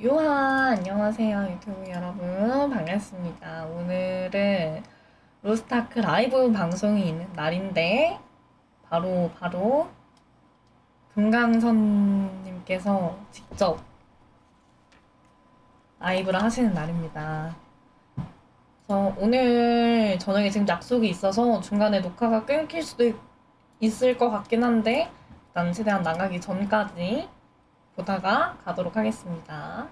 안녕하세요. 유튜브 여러분. 반갑습니다. 오늘은 로스타크 라이브 방송이 있는 날인데, 바로 금강선님께서 직접 라이브를 하시는 날입니다. 그래서 오늘 저녁에 지금 약속이 있어서 중간에 녹화가 끊길 수도 있을 것 같긴 한데, 일단 최대한 나가기 전까지 보다가 가도록 하겠습니다.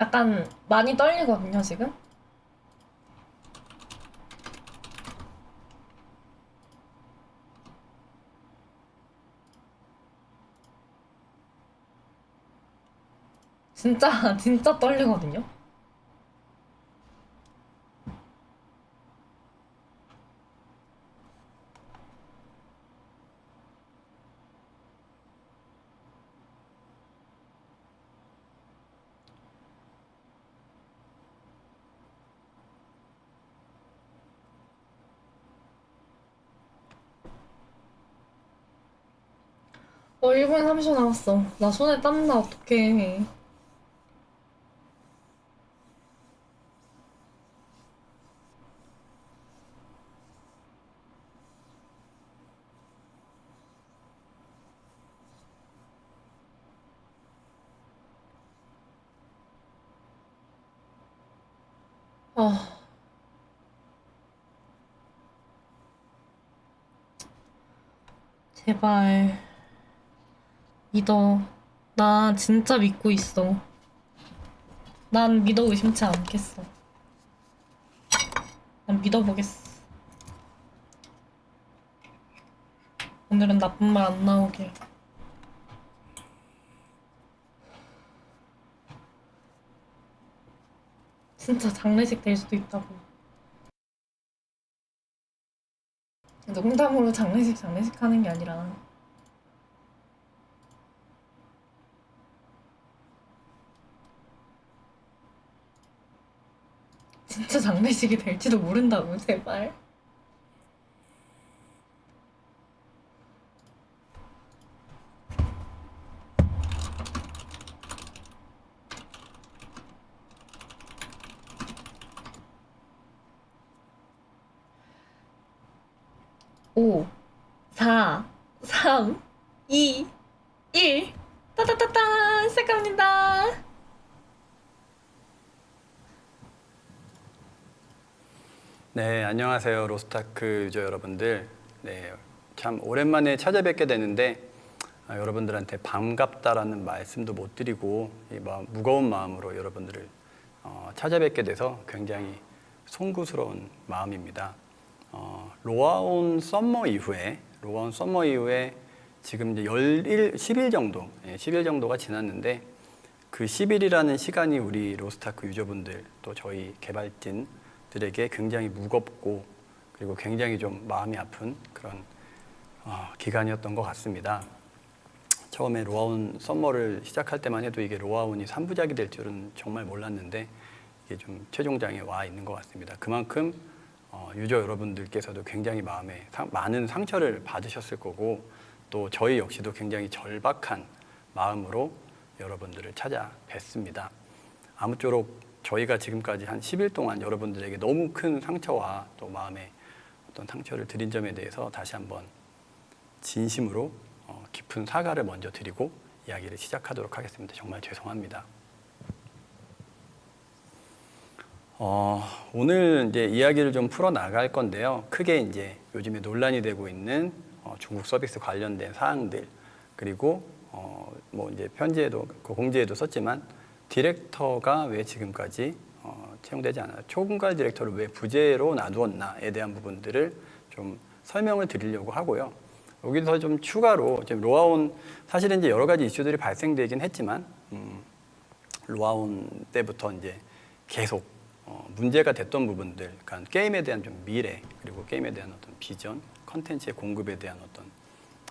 약간 많이 떨리거든요, 지금. 진짜, 진짜 떨리거든요. 어, 1분 30초 남았어. 나 손에 땀나, 어떡해. 아, 제발, 믿어. 나 진짜 믿고 있어. 난 믿어 의심치 않겠어. 난 믿어보겠어. 오늘은 나쁜 말 안 나오길. 진짜 장례식 될 수도 있다고. 농담으로 장례식 하는 게 아니라. 진짜 장례식이 될지도 모른다고, 제발. 오, 4, 3, 2, 1. 따따따따! 시작합니다. 네, 안녕하세요. 로스타크 유저 여러분들. 네, 참 오랜만에 찾아뵙게 되는데 여러분들한테 반갑다라는 말씀도 못 드리고 무거운 마음으로 여러분들을 찾아뵙게 돼서 굉장히 송구스러운 마음입니다. 로아온 썸머 이후에 지금 이제 10일 정도, 10일 정도가 지났는데 그 10일이라는 시간이 우리 로스타크 유저분들 또 저희 개발진들에게 굉장히 무겁고 그리고 굉장히 좀 마음이 아픈 그런 기간이었던 것 같습니다. 처음에 로아온 썸머를 시작할 때만 해도 이게 로아온이 3부작이 될 줄은 정말 몰랐는데 이게 좀 최종장에 와 있는 것 같습니다. 그만큼 유저 여러분들께서도 굉장히 마음에 많은 상처를 받으셨을 거고 또 저희 역시도 굉장히 절박한 마음으로 여러분들을 찾아뵙습니다. 아무쪼록 저희가 지금까지 한 10일 동안 여러분들에게 너무 큰 상처와 또 마음에 어떤 상처를 드린 점에 대해서 다시 한번 진심으로 깊은 사과를 먼저 드리고 이야기를 시작하도록 하겠습니다. 정말 죄송합니다. 오늘 이제 이야기를 좀 풀어 나갈 건데요. 크게 이제 요즘에 논란이 되고 있는 중국 서비스 관련된 사항들 그리고 뭐 이제 편지에도 그 공지에도 썼지만 디렉터가 왜 지금까지 채용되지 않아요? 총괄 디렉터를 왜 부재로 놔두었나에 대한 부분들을 좀 설명을 드리려고 하고요. 여기서 좀 추가로 지금 로아온 사실은 이제 여러 가지 이슈들이 발생되긴 했지만 로아온 때부터 이제 계속 문제가 됐던 부분들, 그러니까 게임에 대한 좀 미래 그리고 게임에 대한 어떤 비전, 컨텐츠의 공급에 대한 어떤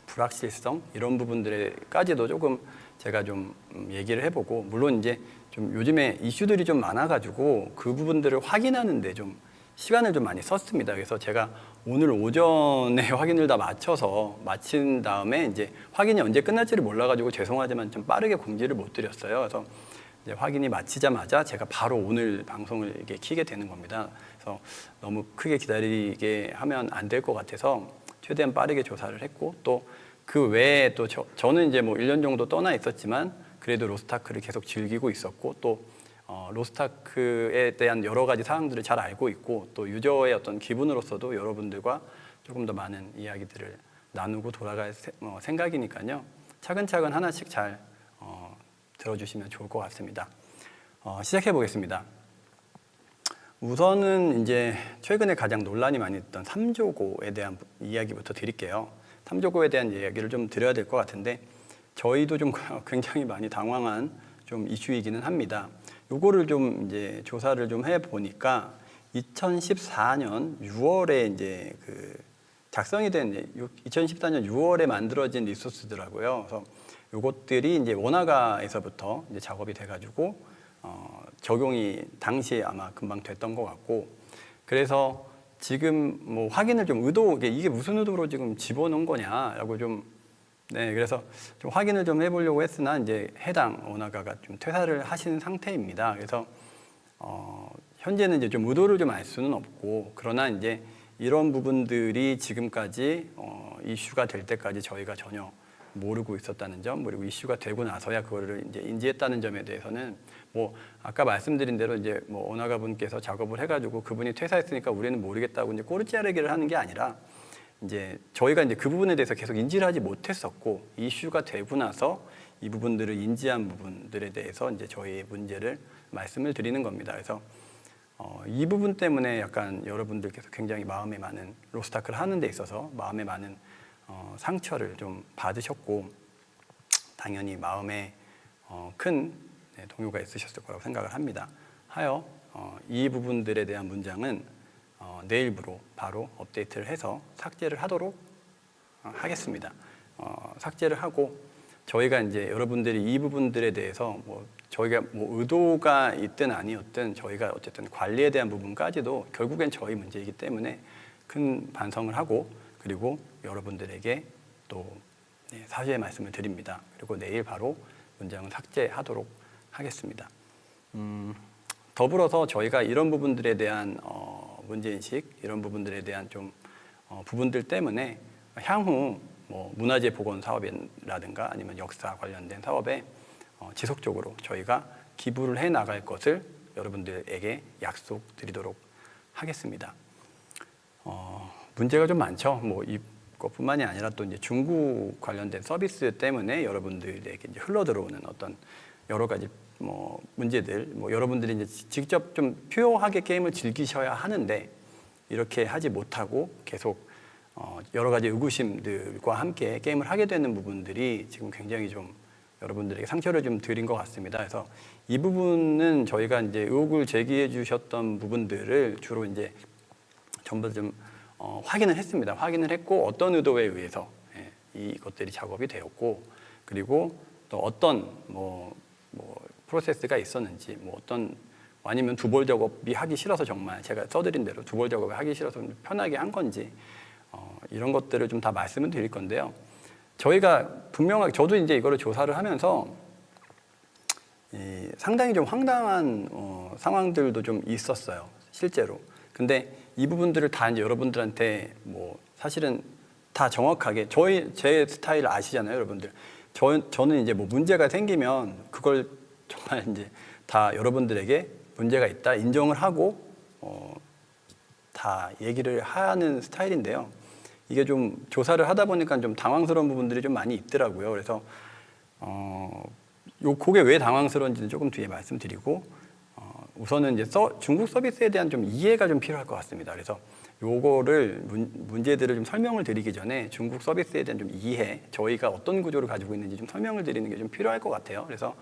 불확실성 이런 부분들까지도 조금 제가 좀 얘기를 해보고 물론 이제 좀 요즘에 이슈들이 좀 많아가지고 그 부분들을 확인하는데 좀 시간을 좀 많이 썼습니다. 그래서 제가 오늘 오전에 확인을 다 마친 다음에 이제 확인이 언제 끝날지를 몰라가지고 죄송하지만 좀 빠르게 공지를 못 드렸어요. 그래서 이제 확인이 마치자마자 제가 바로 오늘 방송을 이렇게 키게 되는 겁니다. 그래서 너무 크게 기다리게 하면 안 될 것 같아서 최대한 빠르게 조사를 했고, 또 그 외에 또 저는 이제 뭐 1년 정도 떠나 있었지만 그래도 로스타크를 계속 즐기고 있었고, 또 로스타크에 대한 여러 가지 사항들을 잘 알고 있고, 또 유저의 어떤 기분으로서도 여러분들과 조금 더 많은 이야기들을 나누고 돌아갈 생각이니까요. 차근차근 하나씩 잘 들어주시면 좋을 것 같습니다. 시작해 보겠습니다. 우선은 이제 최근에 가장 논란이 많이 있던 3조고에 대한 이야기부터 드릴게요. 3조고에 대한 이야기를 좀 드려야 될 것 같은데, 저희도 좀 굉장히 많이 당황한 좀 이슈이기는 합니다. 요거를 좀 이제 조사를 좀 해보니까 2014년 6월에 이제 그 작성이 된 2014년 6월에 만들어진 리소스더라고요. 그래서 요것들이 이제 원화가에서부터 이제 작업이 돼가지고 적용이 당시에 아마 금방 됐던 것 같고, 그래서 지금 뭐 확인을 좀 이게 무슨 의도로 지금 집어넣은 거냐라고 그래서 좀 확인을 좀 해보려고 했으나 이제 해당 원화가가 좀 퇴사를 하신 상태입니다. 그래서 현재는 이제 좀 의도를 좀 알 수는 없고, 그러나 이제 이런 부분들이 지금까지 이슈가 될 때까지 저희가 전혀 모르고 있었다는 점, 그리고 이슈가 되고 나서야 그거를 이제 인지했다는 점에 대해서는 뭐 아까 말씀드린 대로 이제 뭐 원화가 분께서 작업을 해가지고 그분이 퇴사했으니까 우리는 모르겠다고 이제 꼬리 자르기를 하는 게 아니라, 이제 저희가 이제 그 부분에 대해서 계속 인지를 하지 못했었고, 이슈가 되고 나서 이 부분들을 인지한 부분들에 대해서 이제 저희의 문제를 말씀을 드리는 겁니다. 그래서 이 부분 때문에 약간 여러분들께서 굉장히 마음에 많은 로스타크를 하는 데 있어서 마음에 많은 상처를 좀 받으셨고, 당연히 마음에 큰 동요가 있으셨을 거라고 생각을 합니다. 하여 이 부분들에 대한 문장은 내일부로 바로 업데이트를 해서 삭제를 하도록 하겠습니다. 삭제를 하고, 저희가 이제 여러분들이 이 부분들에 대해서 뭐 저희가 뭐 의도가 있든 아니었든 저희가 어쨌든 관리에 대한 부분까지도 결국엔 저희 문제이기 때문에 큰 반성을 하고, 그리고 여러분들에게 또 사죄의 말씀을 드립니다. 그리고 내일 바로 문장을 삭제하도록 하겠습니다. 더불어서 저희가 이런 부분들에 대한 문제인식, 이런 부분들에 대한 좀 부분들 때문에 향후 뭐 문화재 복원 사업이라든가 아니면 역사 관련된 사업에 지속적으로 저희가 기부를 해 나갈 것을 여러분들에게 약속드리도록 하겠습니다. 문제가 좀 많죠. 뭐 이것뿐만이 아니라 또 이제 중국 관련된 서비스 때문에 여러분들에게 이제 흘러 들어오는 어떤 여러 가지 뭐 문제들, 뭐 여러분들이 이제 직접 좀 퓨어하게 게임을 즐기셔야 하는데 이렇게 하지 못하고 계속 여러 가지 의구심들과 함께 게임을 하게 되는 부분들이 지금 굉장히 좀 여러분들에게 상처를 좀 드린 것 같습니다. 그래서 이 부분은 저희가 이제 의혹을 제기해 주셨던 부분들을 주로 이제 전부 좀 확인을 했습니다. 확인을 했고, 어떤 의도에 의해서 이것들이 작업이 되었고, 그리고 또 어떤 뭐 프로세스가 있었는지, 뭐 어떤 아니면 두벌 작업이 하기 싫어서 정말 제가 써드린 대로 두벌 작업을 하기 싫어서 편하게 한 건지 이런 것들을 좀 다 말씀을 드릴 건데요. 저희가 분명하게 저도 이제 이거를 조사를 하면서 상당히 좀 황당한 상황들도 좀 있었어요, 실제로. 근데 이 부분들을 다 이제 여러분들한테 뭐 사실은 다 정확하게 제 스타일 아시잖아요, 여러분들. 저는 이제 뭐 문제가 생기면 그걸 정말 이제 다 여러분들에게 문제가 있다 인정을 하고 다 얘기를 하는 스타일인데요. 이게 좀 조사를 하다 보니까 좀 당황스러운 부분들이 좀 많이 있더라고요. 그래서 그게 왜 당황스러운지는 조금 뒤에 말씀드리고, 우선은 이제 중국 서비스에 대한 좀 이해가 좀 필요할 것 같습니다. 그래서 요거를 문제들을 좀 설명을 드리기 전에 중국 서비스에 대한 좀 이해, 저희가 어떤 구조를 가지고 있는지 좀 설명을 드리는 게 좀 필요할 것 같아요. 그래서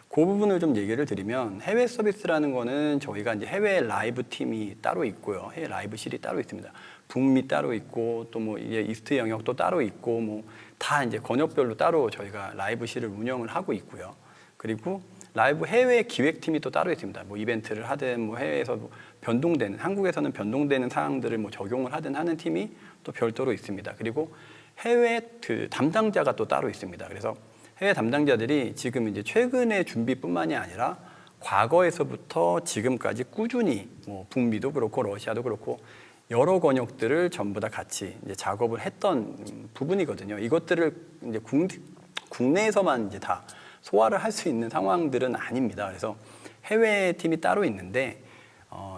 그 부분을 좀 얘기를 드리면, 해외 서비스라는 거는 저희가 이제 해외 라이브 팀이 따로 있고요. 해외 라이브실이 따로 있습니다. 북미 따로 있고, 또 뭐 이제 이스트 영역도 따로 있고, 뭐 다 이제 권역별로 따로 저희가 라이브실을 운영을 하고 있고요. 그리고 라이브 해외 기획팀이 또 따로 있습니다. 뭐 이벤트를 하든 뭐 해외에서 뭐 변동되는 한국에서는 변동되는 사항들을 뭐 적용을 하든 하는 팀이 또 별도로 있습니다. 그리고 해외 그 담당자가 또 따로 있습니다. 그래서 해외 담당자들이 지금 이제 최근의 준비뿐만이 아니라 과거에서부터 지금까지 꾸준히 뭐 북미도 그렇고 러시아도 그렇고 여러 권역들을 전부 다 같이 이제 작업을 했던 부분이거든요. 이것들을 이제 국내에서만 이제 다 소화를 할 수 있는 상황들은 아닙니다. 그래서 해외 팀이 따로 있는데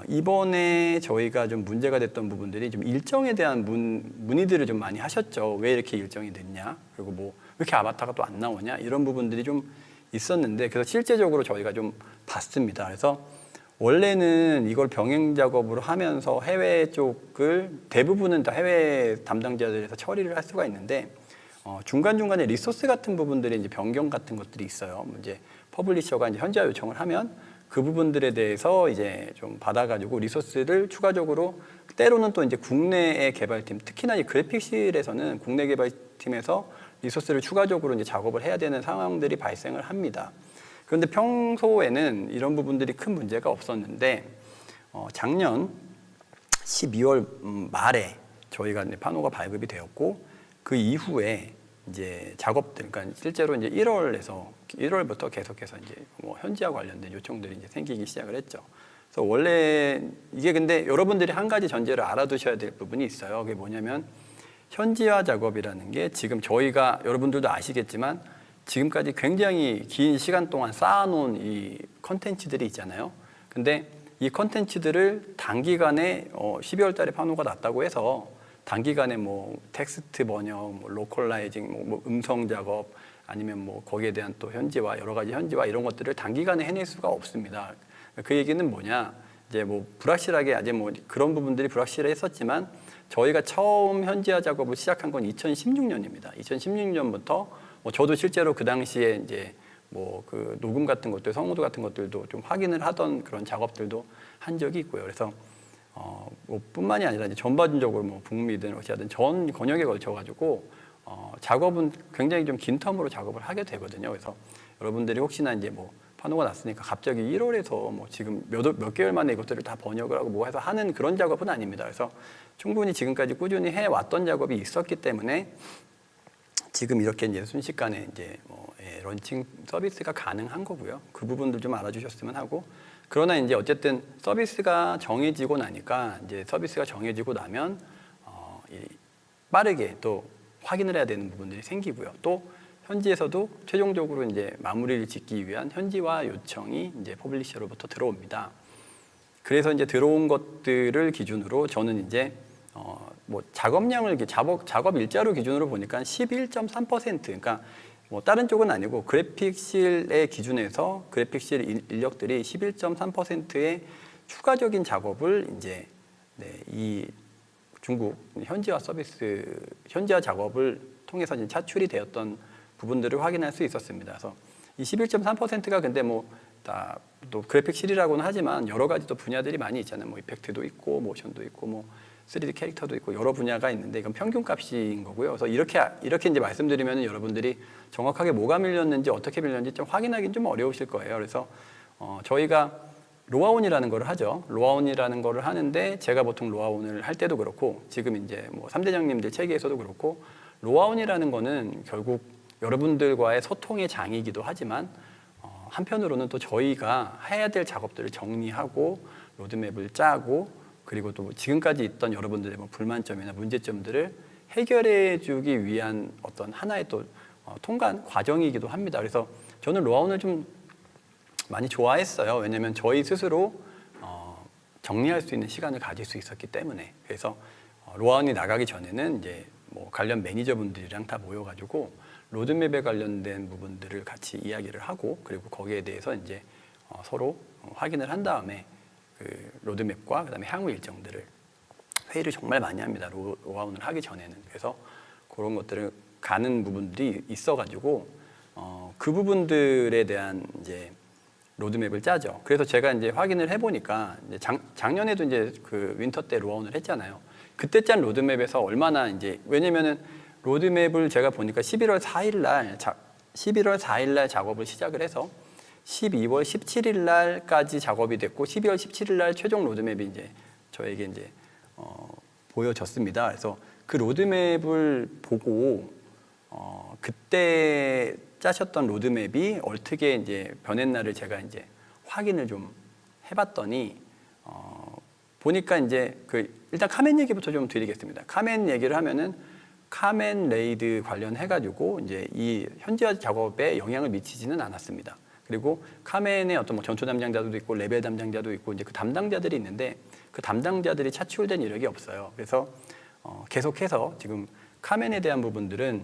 이번에 저희가 좀 문제가 됐던 부분들이 좀 일정에 대한 문의들을 좀 많이 하셨죠. 왜 이렇게 일정이 늦냐? 그리고 뭐 왜 이렇게 아바타가 또 안 나오냐? 이런 부분들이 좀 있었는데 그래서 실제적으로 저희가 좀 봤습니다. 그래서 원래는 이걸 병행 작업으로 하면서 해외 쪽을 대부분은 다 해외 담당자들에서 처리를 할 수가 있는데 중간중간에 리소스 같은 부분들이 이제 변경 같은 것들이 있어요. 이제 퍼블리셔가 이제 현지화 요청을 하면 그 부분들에 대해서 이제 좀 받아가지고 리소스를 추가적으로 때로는 또 이제 국내의 개발팀, 특히나 이 그래픽실에서는 국내 개발팀에서 리소스를 추가적으로 이제 작업을 해야 되는 상황들이 발생을 합니다. 그런데 평소에는 이런 부분들이 큰 문제가 없었는데 작년 12월 말에 저희가 이제 파노가 발급이 되었고 그 이후에 이제 작업들, 그러니까 실제로 이제 1월부터 계속해서 이제 뭐 현지화 관련된 요청들이 이제 생기기 시작을 했죠. 그래서 원래 이게 근데 여러분들이 한 가지 전제를 알아두셔야 될 부분이 있어요. 그게 뭐냐면 현지화 작업이라는 게 지금 저희가 여러분들도 아시겠지만 지금까지 굉장히 긴 시간 동안 쌓아놓은 이 컨텐츠들이 있잖아요. 근데 이 컨텐츠들을 단기간에 12월 달에 파노가 났다고 해서 단기간에 뭐 텍스트 번역, 뭐 로컬라이징, 뭐 음성 작업 아니면 뭐 거기에 대한 또 현지화, 여러 가지 현지화 이런 것들을 단기간에 해낼 수가 없습니다. 그 얘기는 뭐냐? 이제 뭐 불확실하게 아직 뭐 그런 부분들이 불확실했었지만 저희가 처음 현지화 작업을 시작한 건 2016년입니다. 2016년부터 뭐 저도 실제로 그 당시에 이제 뭐 그 녹음 같은 것들, 성우도 같은 것들도 좀 확인을 하던 그런 작업들도 한 적이 있고요. 그래서 뭐 뿐만이 아니라 이제 전반적으로 뭐 북미든 러시아든 전 권역에 걸쳐가지고 작업은 굉장히 좀 긴 텀으로 작업을 하게 되거든요. 그래서 여러분들이 혹시나 이제 뭐 파노가 났으니까 갑자기 1월에서 뭐 지금 몇 개월 만에 이것들을 다 번역을 하고 뭐 해서 하는 그런 작업은 아닙니다. 그래서 충분히 지금까지 꾸준히 해왔던 작업이 있었기 때문에 지금 이렇게 이제 순식간에 이제 런칭 서비스가 가능한 거고요. 그 부분들 좀 알아주셨으면 하고 그러나 이제 어쨌든 서비스가 정해지고 나니까 이제 서비스가 정해지고 나면 빠르게 또 확인을 해야 되는 부분들이 생기고요. 또 현지에서도 최종적으로 이제 마무리를 짓기 위한 현지화 요청이 이제 퍼블리셔로부터 들어옵니다. 그래서 이제 들어온 것들을 기준으로 저는 이제 뭐 작업량을 작업 일자로 기준으로 보니까 11.3% 그러니까 뭐 다른 쪽은 아니고 그래픽실의 기준에서 그래픽실 인력들이 11.3%의 추가적인 작업을 이제 이 중국 현지화 서비스 현지화 작업을 통해서 이제 차출이 되었던 부분들을 확인할 수 있었습니다. 그래서 이 11.3%가 근데 뭐 다 또 그래픽실이라고는 하지만 여러 가지 또 분야들이 많이 있잖아요. 뭐 이펙트도 있고 모션도 있고 뭐 3D 캐릭터도 있고 여러 분야가 있는데 이건 평균 값인 거고요. 그래서 이렇게 이제 말씀드리면 여러분들이 정확하게 뭐가 밀렸는지 어떻게 밀렸는지 좀 확인하기는 좀 어려우실 거예요. 그래서 저희가 로아온이라는 걸 하죠. 로아온이라는 거를 하는데 제가 보통 로아온을 할 때도 그렇고 지금 이제 뭐 3대장님들 체계에서도 그렇고 로아온이라는 거는 결국 여러분들과의 소통의 장이기도 하지만 한편으로는 또 저희가 해야 될 작업들을 정리하고 로드맵을 짜고 그리고 또 지금까지 있던 여러분들의 뭐 불만점이나 문제점들을 해결해 주기 위한 어떤 하나의 또 통관 과정이기도 합니다. 그래서 저는 로아온을 좀 많이 좋아했어요. 왜냐하면 저희 스스로 정리할 수 있는 시간을 가질 수 있었기 때문에. 그래서 로아온이 나가기 전에는 이제 뭐 관련 매니저분들이랑 다 모여가지고 로드맵에 관련된 부분들을 같이 이야기를 하고 그리고 거기에 대해서 이제 서로 확인을 한 다음에 그 로드맵과 그다음에 향후 일정들을 회의를 정말 많이 합니다. 로아온을 하기 전에는. 그래서 그런 것들을 가는 부분들이 있어가지고 그 부분들에 대한 이제 로드맵을 짜죠. 그래서 제가 이제 확인을 해보니까 이제 작년에도 이제 그 윈터 때 로아온을 했잖아요. 그때 짠 로드맵에서 얼마나 이제 왜냐면은 로드맵을 제가 보니까 11월 4일 날 작업을 시작을 해서 12월 17일 날까지 작업이 됐고 12월 17일 날 최종 로드맵이 이제 저에게 이제 보여졌습니다. 그래서 그 로드맵을 보고 그때 짜셨던 로드맵이 어떻게 이제 변했나를 제가 이제 확인을 좀 해봤더니 보니까 이제 일단 카멘 얘기부터 좀 드리겠습니다. 카멘 얘기를 하면은 카멘 레이드 관련해가지고 이제 이 현지화 작업에 영향을 미치지는 않았습니다. 그리고 카멘의 어떤 뭐 전투 담당자도 있고 레벨 담당자도 있고 이제 그 담당자들이 있는데 그 담당자들이 차출된 이력이 없어요. 그래서 계속해서 지금 카멘에 대한 부분들은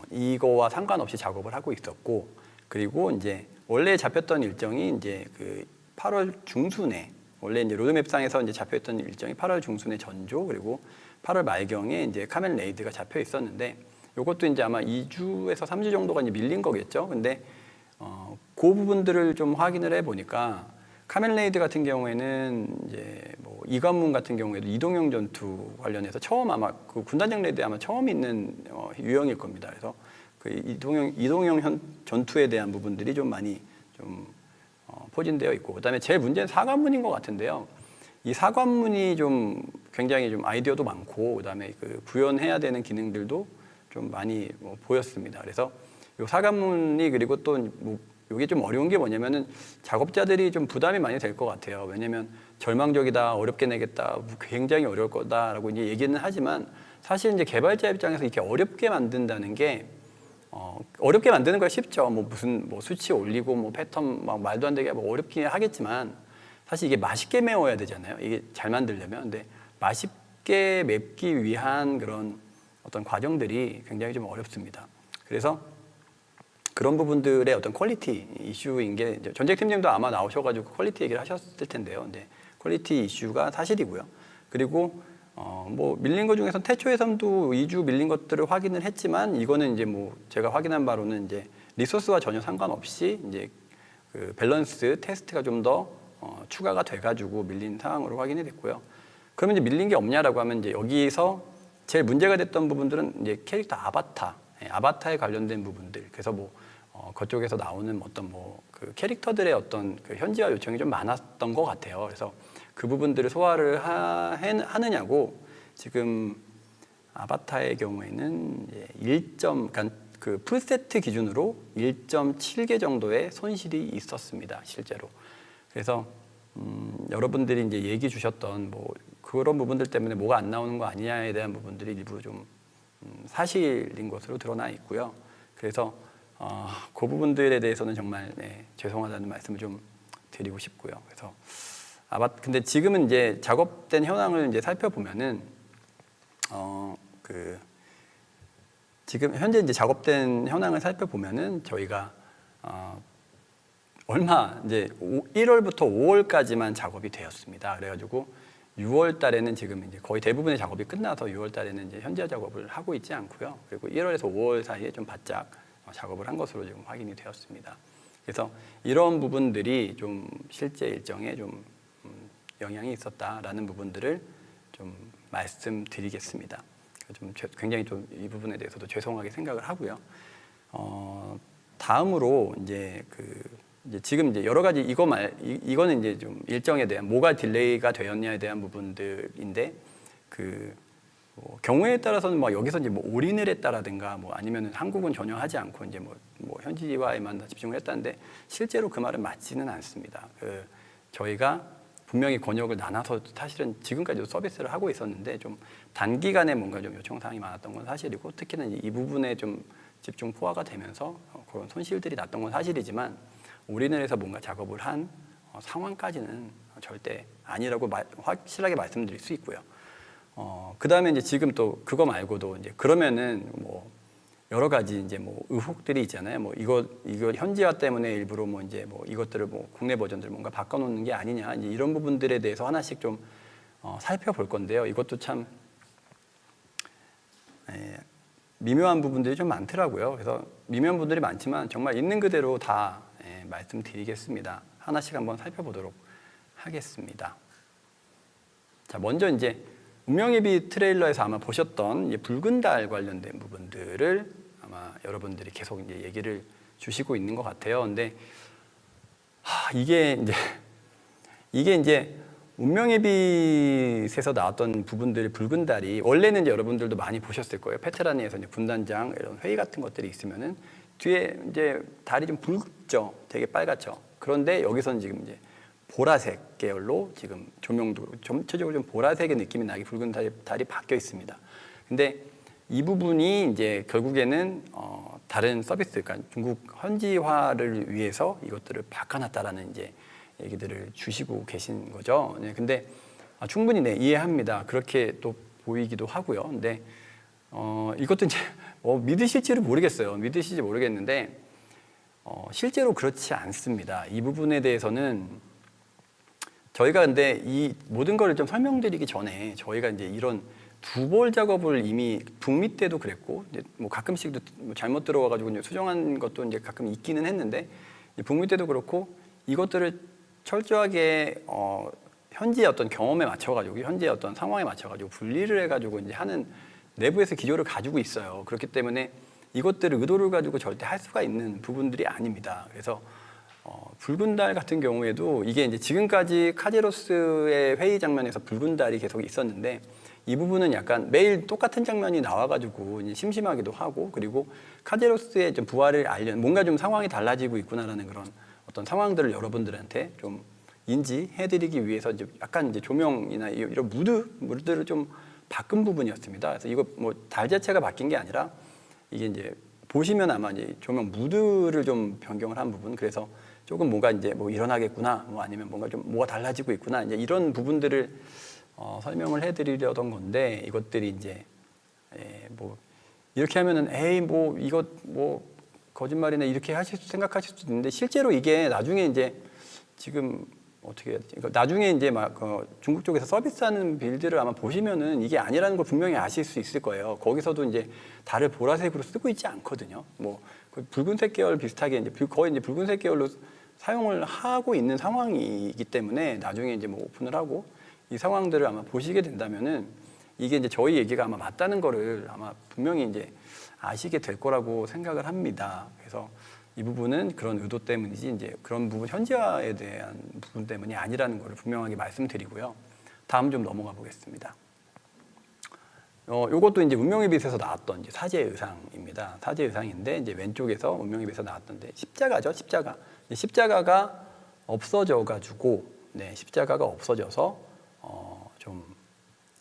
이거와 상관없이 작업을 하고 있었고, 그리고 이제 원래 잡혔던 일정이 이제 그 8월 중순에 원래 이제 로드맵상에서 이제 잡혀있던 일정이 8월 중순에 전조, 그리고 8월 말경에 이제 카멘 레이드가 잡혀 있었는데, 이것도 이제 아마 2주에서 3주 정도가 이제 밀린 거겠죠. 근데 그 부분들을 좀 확인을 해 보니까 카멘 레이드 같은 경우에는 이제 뭐 이관문 같은 경우에도 이동형 전투 관련해서 처음 아마 그 군단장 레이드에 아마 처음 있는 유형일 겁니다. 그래서 그 이동형 전투에 대한 부분들이 좀 많이 좀 포진되어 있고, 그다음에 제일 문제는 사관문인 것 같은데요. 이 사관문이 좀 굉장히 좀 아이디어도 많고, 그다음에 그 구현해야 되는 기능들도 좀 많이 보였습니다. 그래서 이 사관문이, 그리고 또 뭐 이게 좀 어려운 게 뭐냐면은 작업자들이 좀 부담이 많이 될 것 같아요. 왜냐면 절망적이다, 어렵게 내겠다, 굉장히 어려울 거다라고 이제 얘기는 하지만, 사실 이제 개발자 입장에서 이렇게 어렵게 만든다는 게 어렵게 만드는 건 쉽죠. 뭐 무슨 뭐 수치 올리고 뭐 패턴 막 말도 안 되게 뭐 어렵긴 하겠지만, 사실 이게 맛있게 매워야 되잖아요. 이게 잘 만들려면. 근데 맛있게 맵기 위한 그런 어떤 과정들이 굉장히 좀 어렵습니다. 그래서 그런 부분들의 어떤 퀄리티 이슈인 게, 이제 전쟁팀장도 아마 나오셔가지고 퀄리티 얘기를 하셨을 텐데요. 근데 퀄리티 이슈가 사실이고요. 그리고 뭐 밀린 것 중에서 태초에선도 2주 밀린 것들을 확인을 했지만, 이거는 이제 뭐 제가 확인한 바로는 이제 리소스와 전혀 상관없이 이제 그 밸런스 테스트가 좀 더 추가가 돼가지고 밀린 상황으로 확인이 됐고요. 그러면 이제 밀린 게 없냐라고 하면, 이제 여기서 제일 문제가 됐던 부분들은 이제 캐릭터 아바타에 관련된 부분들. 그래서 뭐 그쪽에서 나오는 어떤 뭐 그 캐릭터들의 어떤 그 현지화 요청이 좀 많았던 것 같아요. 그래서 그 부분들을 소화를 하느냐고, 지금 아바타의 경우에는 1점, 그러니까 그 풀세트 기준으로 1.7개 정도의 손실이 있었습니다, 실제로. 그래서 여러분들이 이제 얘기 주셨던 뭐 그런 부분들 때문에 뭐가 안 나오는 거 아니냐에 대한 부분들이 일부 좀 사실인 것으로 드러나 있고요. 그래서 그 부분들에 대해서는 정말 죄송하다는 말씀을 좀 드리고 싶고요. 그래서 근데 지금은 이제 작업된 현황을 이제 살펴보면은 지금 현재 이제 작업된 현황을 살펴보면은 저희가 얼마 이제 1월부터 5월까지만 작업이 되었습니다. 그래가지고 6월 달에는 지금 이제 거의 대부분의 작업이 끝나서 6월 달에는 이제 현지화 작업을 하고 있지 않고요. 그리고 1월에서 5월 사이에 좀 바짝 작업을 한 것으로 지금 확인이 되었습니다. 그래서 이런 부분들이 좀 실제 일정에 좀 영향이 있었다라는 부분들을 좀 말씀드리겠습니다. 좀 굉장히 좀 이 부분에 대해서도 죄송하게 생각을 하고요. 다음으로 이제 이제 지금 이제 여러 가지 이거는 이제 좀 일정에 대한 뭐가 딜레이가 되었냐에 대한 부분들인데, 뭐 경우에 따라서는 뭐 여기서 이제 뭐 올인을 했다라든가 뭐 아니면 한국은 전혀 하지 않고 이제 뭐 현지화에만 집중을 했다는데, 실제로 그 말은 맞지는 않습니다. 저희가 분명히 권역을 나눠서 사실은 지금까지도 서비스를 하고 있었는데, 좀 단기간에 뭔가 좀 요청 사항이 많았던 건 사실이고, 특히는 이 부분에 좀 집중 포화가 되면서 그런 손실들이 났던 건 사실이지만, 올인을 해서 뭔가 작업을 한 상황까지는 절대 아니라고 확실하게 말씀드릴 수 있고요. 그 다음에 이제 지금 또 그거 말고도 이제 그러면은 뭐 여러 가지 이제 뭐 의혹들이 있잖아요. 뭐 이거 현지화 때문에 일부러 뭐 이제 뭐 이것들을 뭐 국내 버전들 뭔가 바꿔놓는 게 아니냐, 이제 이런 부분들에 대해서 하나씩 좀 살펴볼 건데요. 이것도 참 미묘한 부분들이 좀 많더라고요. 그래서 미묘한 부분들이 많지만 정말 있는 그대로 다 말씀드리겠습니다. 하나씩 한번 살펴보도록 하겠습니다. 자, 먼저 이제 운명의비 트레일러에서 아마 보셨던 이제 붉은 달 관련된 부분들을 아마 여러분들이 계속 이제 얘기를 주시고 있는 것 같아요. 근데 이게 이제 운명의 빛에서 나왔던 부분들이 붉은 달이 원래는 이제 여러분들도 많이 보셨을 거예요. 페테라니에서 이제 분단장 이런 회의 같은 것들이 있으면은 뒤에 이제 달이 좀 붉죠. 되게 빨갛죠. 그런데 여기서는 지금 이제 보라색 계열로 지금 조명도 전체적으로 좀 보라색의 느낌이 나게 붉은 달이 바뀌어 있습니다. 근데 이 부분이 이제 결국에는 다른 서비스, 그러니까 중국 현지화를 위해서 이것들을 바꿔놨다라는 이제 얘기들을 주시고 계신 거죠. 네, 근데 충분히 네, 이해합니다. 그렇게 또 보이기도 하고요. 근데 이것도 이제 믿으실지를 모르겠어요. 믿으실지 모르겠는데 실제로 그렇지 않습니다. 이 부분에 대해서는 저희가 근데 이 모든 거를 좀 설명드리기 전에 저희가 이제 이런 두벌 작업을 이미 북미 때도 그랬고 이제 뭐 가끔씩도 뭐 잘못 들어와가지고 이제 수정한 것도 이제 가끔 있기는 했는데 북미 때도 그렇고 이것들을 철저하게 현지의 어떤 경험에 맞춰가지고 현지의 어떤 상황에 맞춰가지고 분리를 해가지고 이제 하는 내부에서 기조를 가지고 있어요. 그렇기 때문에 이것들을 의도를 가지고 절대 할 수가 있는 부분들이 아닙니다. 그래서 붉은 달 같은 경우에도 이게 이제 지금까지 카제로스의 회의 장면에서 붉은 달이 계속 있었는데 이 부분은 약간 매일 똑같은 장면이 나와가지고 이제 심심하기도 하고 그리고 카제로스의 좀 부활을 뭔가 좀 상황이 달라지고 있구나라는 그런 어떤 상황들을 여러분들한테 좀 인지해드리기 위해서 이제 약간 이제 조명이나 이런 무드를 좀 바꾼 부분이었습니다. 그래서 이거 뭐 달 자체가 바뀐 게 아니라 이게 이제 보시면 아마 이제 조명 무드를 좀 변경을 한 부분. 그래서 조금 뭔가 이제 뭐 일어나겠구나, 뭐 아니면 뭔가 좀 뭐가 달라지고 있구나, 이제 이런 부분들을 설명을 해드리려던 건데 이것들이 이제 뭐 이렇게 하면은 에이 뭐 이거 뭐 거짓말이나 이렇게 생각하실 수도 있는데 실제로 이게 나중에 이제 지금 어떻게 해야 되지? 그러니까 나중에 이제 막 중국 쪽에서 서비스하는 빌드를 아마 보시면은 이게 아니라는 걸 분명히 아실 수 있을 거예요. 거기서도 이제 달을 보라색으로 쓰고 있지 않거든요. 뭐 붉은색 계열 비슷하게 이제 거의 이제 붉은색 계열로 사용을 하고 있는 상황이기 때문에 나중에 이제 뭐 오픈을 하고 이 상황들을 아마 보시게 된다면은 이게 이제 저희 얘기가 아마 맞다는 거를 아마 분명히 이제 아시게 될 거라고 생각을 합니다. 그래서 이 부분은 그런 의도 때문이지 이제 그런 부분 현지화에 대한 부분 때문이 아니라는 것을 분명하게 말씀드리고요. 다음 좀 넘어가 보겠습니다. 요것도 이제 운명의 빛에서 나왔던 이제 사제 의상입니다. 사제 의상인데 이제 왼쪽에서 운명의 빛에서 나왔던데 십자가죠, 십자가. 십자가가 없어져 가지고 십자가가 없어져서 좀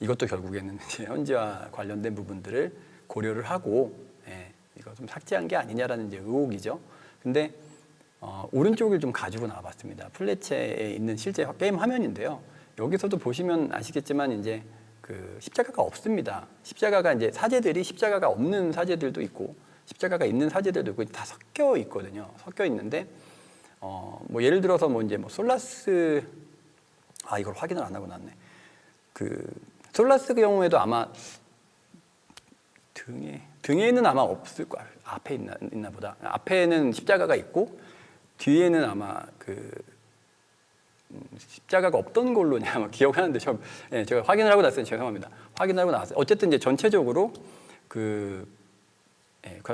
이것도 결국에는 이제 현지화 관련된 부분들을 고려를 하고 이거 좀 삭제한 게 아니냐라는 이제 의혹이죠. 근데 오른쪽을 좀 가지고 나와봤습니다. 플래체에 있는 실제 게임 화면인데요. 여기서도 보시면 아시겠지만 이제 그 십자가가 없습니다. 십자가가 이제 사제들이 십자가가 없는 사제들도 있고 십자가가 있는 사제들도 있고 다 섞여 있거든요. 섞여 있는데 뭐 예를 들어서 뭐 이제 뭐 솔라스 이걸 확인을 안 하고 났네. 그 솔라스 경우에도 아마 등에는 아마 없을 거야. 앞에 있나 보다. 앞에는 십자가가 있고 뒤에는 아마 그 십자가가 없던 걸로 아마 기억하는데 제가 확인을 하고 났어요. 죄송합니다. 확인하고 나왔어요. 어쨌든 이제 전체적으로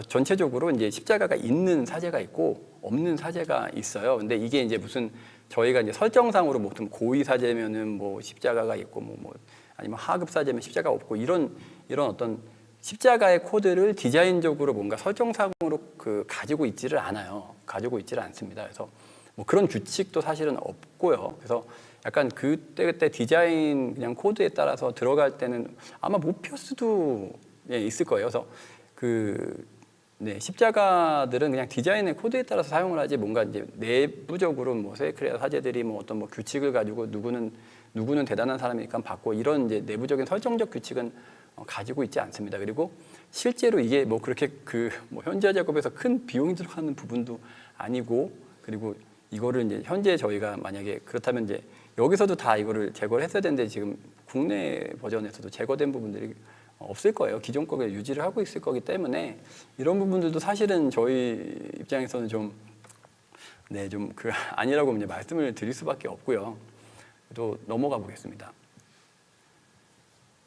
전체적으로 이제 십자가가 있는 사제가 있고 없는 사제가 있어요. 근데 이게 이제 무슨 저희가 이제 설정상으로 뭐 고위 사제면은 뭐 십자가가 있고 뭐 아니면 하급 사제면 십자가 없고 이런 어떤 십자가의 코드를 디자인적으로 뭔가 설정상으로 가지고 있지를 않아요. 가지고 있지를 않습니다. 그래서 뭐 그런 규칙도 사실은 없고요. 그래서 약간 그때 디자인 그냥 코드에 따라서 들어갈 때는 아마 모피어스도 있을 거예요. 그래서 십자가들은 그냥 디자인의 코드에 따라서 사용을 하지 뭔가 이제 내부적으로 뭐 세크레아 사제들이 뭐 어떤 뭐 규칙을 가지고 누구는 대단한 사람이니까 받고 이런 이제 내부적인 설정적 규칙은 가지고 있지 않습니다. 그리고 실제로 이게 뭐 그렇게 뭐 현지화 작업에서 큰 비용이 들어가는 부분도 아니고 그리고 이거를 이제 현재 저희가 만약에 그렇다면 이제 여기서도 다 이거를 제거를 했어야 되는데 지금 국내 버전에서도 제거된 부분들이 없을 거예요. 기존 거에 유지를 하고 있을 거기 때문에 이런 부분들도 사실은 저희 입장에서는 좀 아니라고 이제 말씀을 드릴 수밖에 없고요. 또 넘어가 보겠습니다.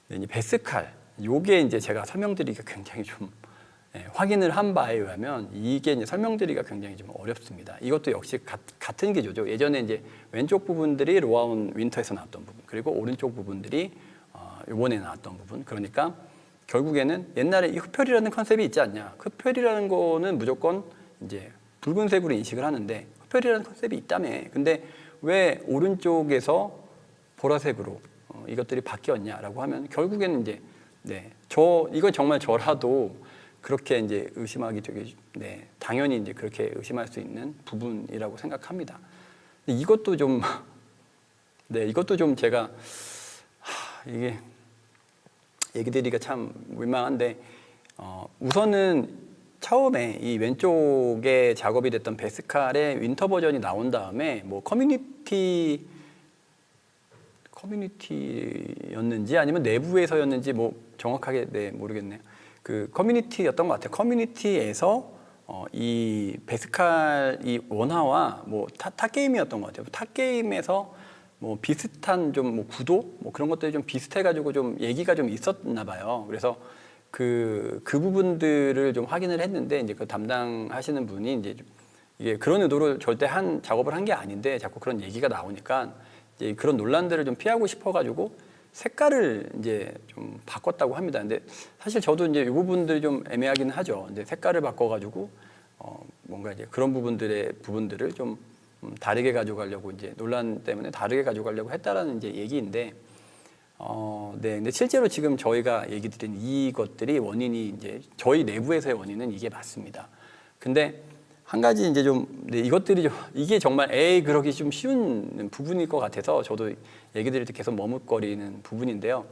이 베스칼, 요게 이제 제가 설명드리기가 굉장히 좀 확인을 한 바에 의하면 이게 이제 설명드리기가 굉장히 좀 어렵습니다. 이것도 역시 같은 기조죠. 예전에 이제 왼쪽 부분들이 로아온 윈터에서 나왔던 부분, 그리고 오른쪽 부분들이 이번에 나왔던 부분. 그러니까 결국에는 옛날에 이 흡혈이라는 컨셉이 있지 않냐. 흡혈이라는 거는 무조건 이제 붉은색으로 인식을 하는데 흡혈이라는 컨셉이 있다며. 근데 왜 오른쪽에서 보라색으로 이것들이 바뀌었냐라고 하면 결국에는 이제 이건 정말 저라도 그렇게 이제 의심하기 되게 당연히 이제 그렇게 의심할 수 있는 부분이라고 생각합니다. 근데 이것도 좀 이것도 좀 제가 이게 얘기 드리기가 참 민망한데 우선은 처음에 이 왼쪽에 작업이 됐던 베스칼의 윈터 버전이 나온 다음에 뭐 커뮤니티였는지 아니면 내부에서였는지 뭐 정확하게 모르겠네요. 그 커뮤니티였던 것 같아요. 커뮤니티에서 이 베스칼 이 원화와 뭐 타 게임이었던 것 같아요. 타 게임에서 뭐 비슷한 좀 뭐 구도 뭐 그런 것들이 좀 비슷해가지고 좀 얘기가 좀 있었나 봐요. 그래서 그 부분들을 좀 확인을 했는데 이제 그 담당하시는 분이 이제 이게 그런 의도로 절대 작업을 한 게 아닌데 자꾸 그런 얘기가 나오니까 이제 그런 논란들을 좀 피하고 싶어가지고 색깔을 이제 좀 바꿨다고 합니다. 근데 사실 저도 이제 이 부분들이 좀 애매하기는 하죠. 근데 색깔을 바꿔가지고 뭔가 이제 그런 부분들을 좀 다르게 가져가려고 이제 논란 때문에 다르게 가져가려고 했다라는 이제 얘기인데, 근데 실제로 지금 저희가 얘기 드린 이것들이 원인이 이제 저희 내부에서의 원인은 이게 맞습니다. 근데 한 가지 이제 좀 이것들이 좀 이게 정말 그러기 좀 쉬운 부분일 것 같아서 저도 얘기 드릴 때 계속 머뭇거리는 부분인데요.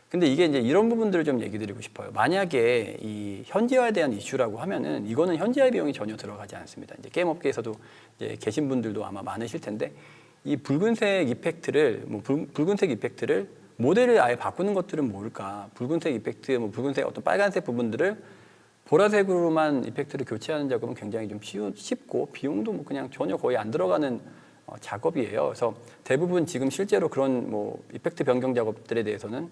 근데 이게 이제 이런 부분들을 좀 얘기 드리고 싶어요. 만약에 이 현지화에 대한 이슈라고 하면은 이거는 현지화 비용이 전혀 들어가지 않습니다. 이제 게임 업계에서도 이제 계신 분들도 아마 많으실 텐데 이 붉은색 이펙트를 붉은색 이펙트를 모델을 아예 바꾸는 것들은 뭘까? 붉은색 이펙트, 뭐 붉은색 어떤 빨간색 부분들을 보라색으로만 이펙트를 교체하는 작업은 굉장히 좀 쉽고 비용도 뭐 그냥 전혀 거의 안 들어가는 작업이에요. 그래서 대부분 지금 실제로 그런 뭐 이펙트 변경 작업들에 대해서는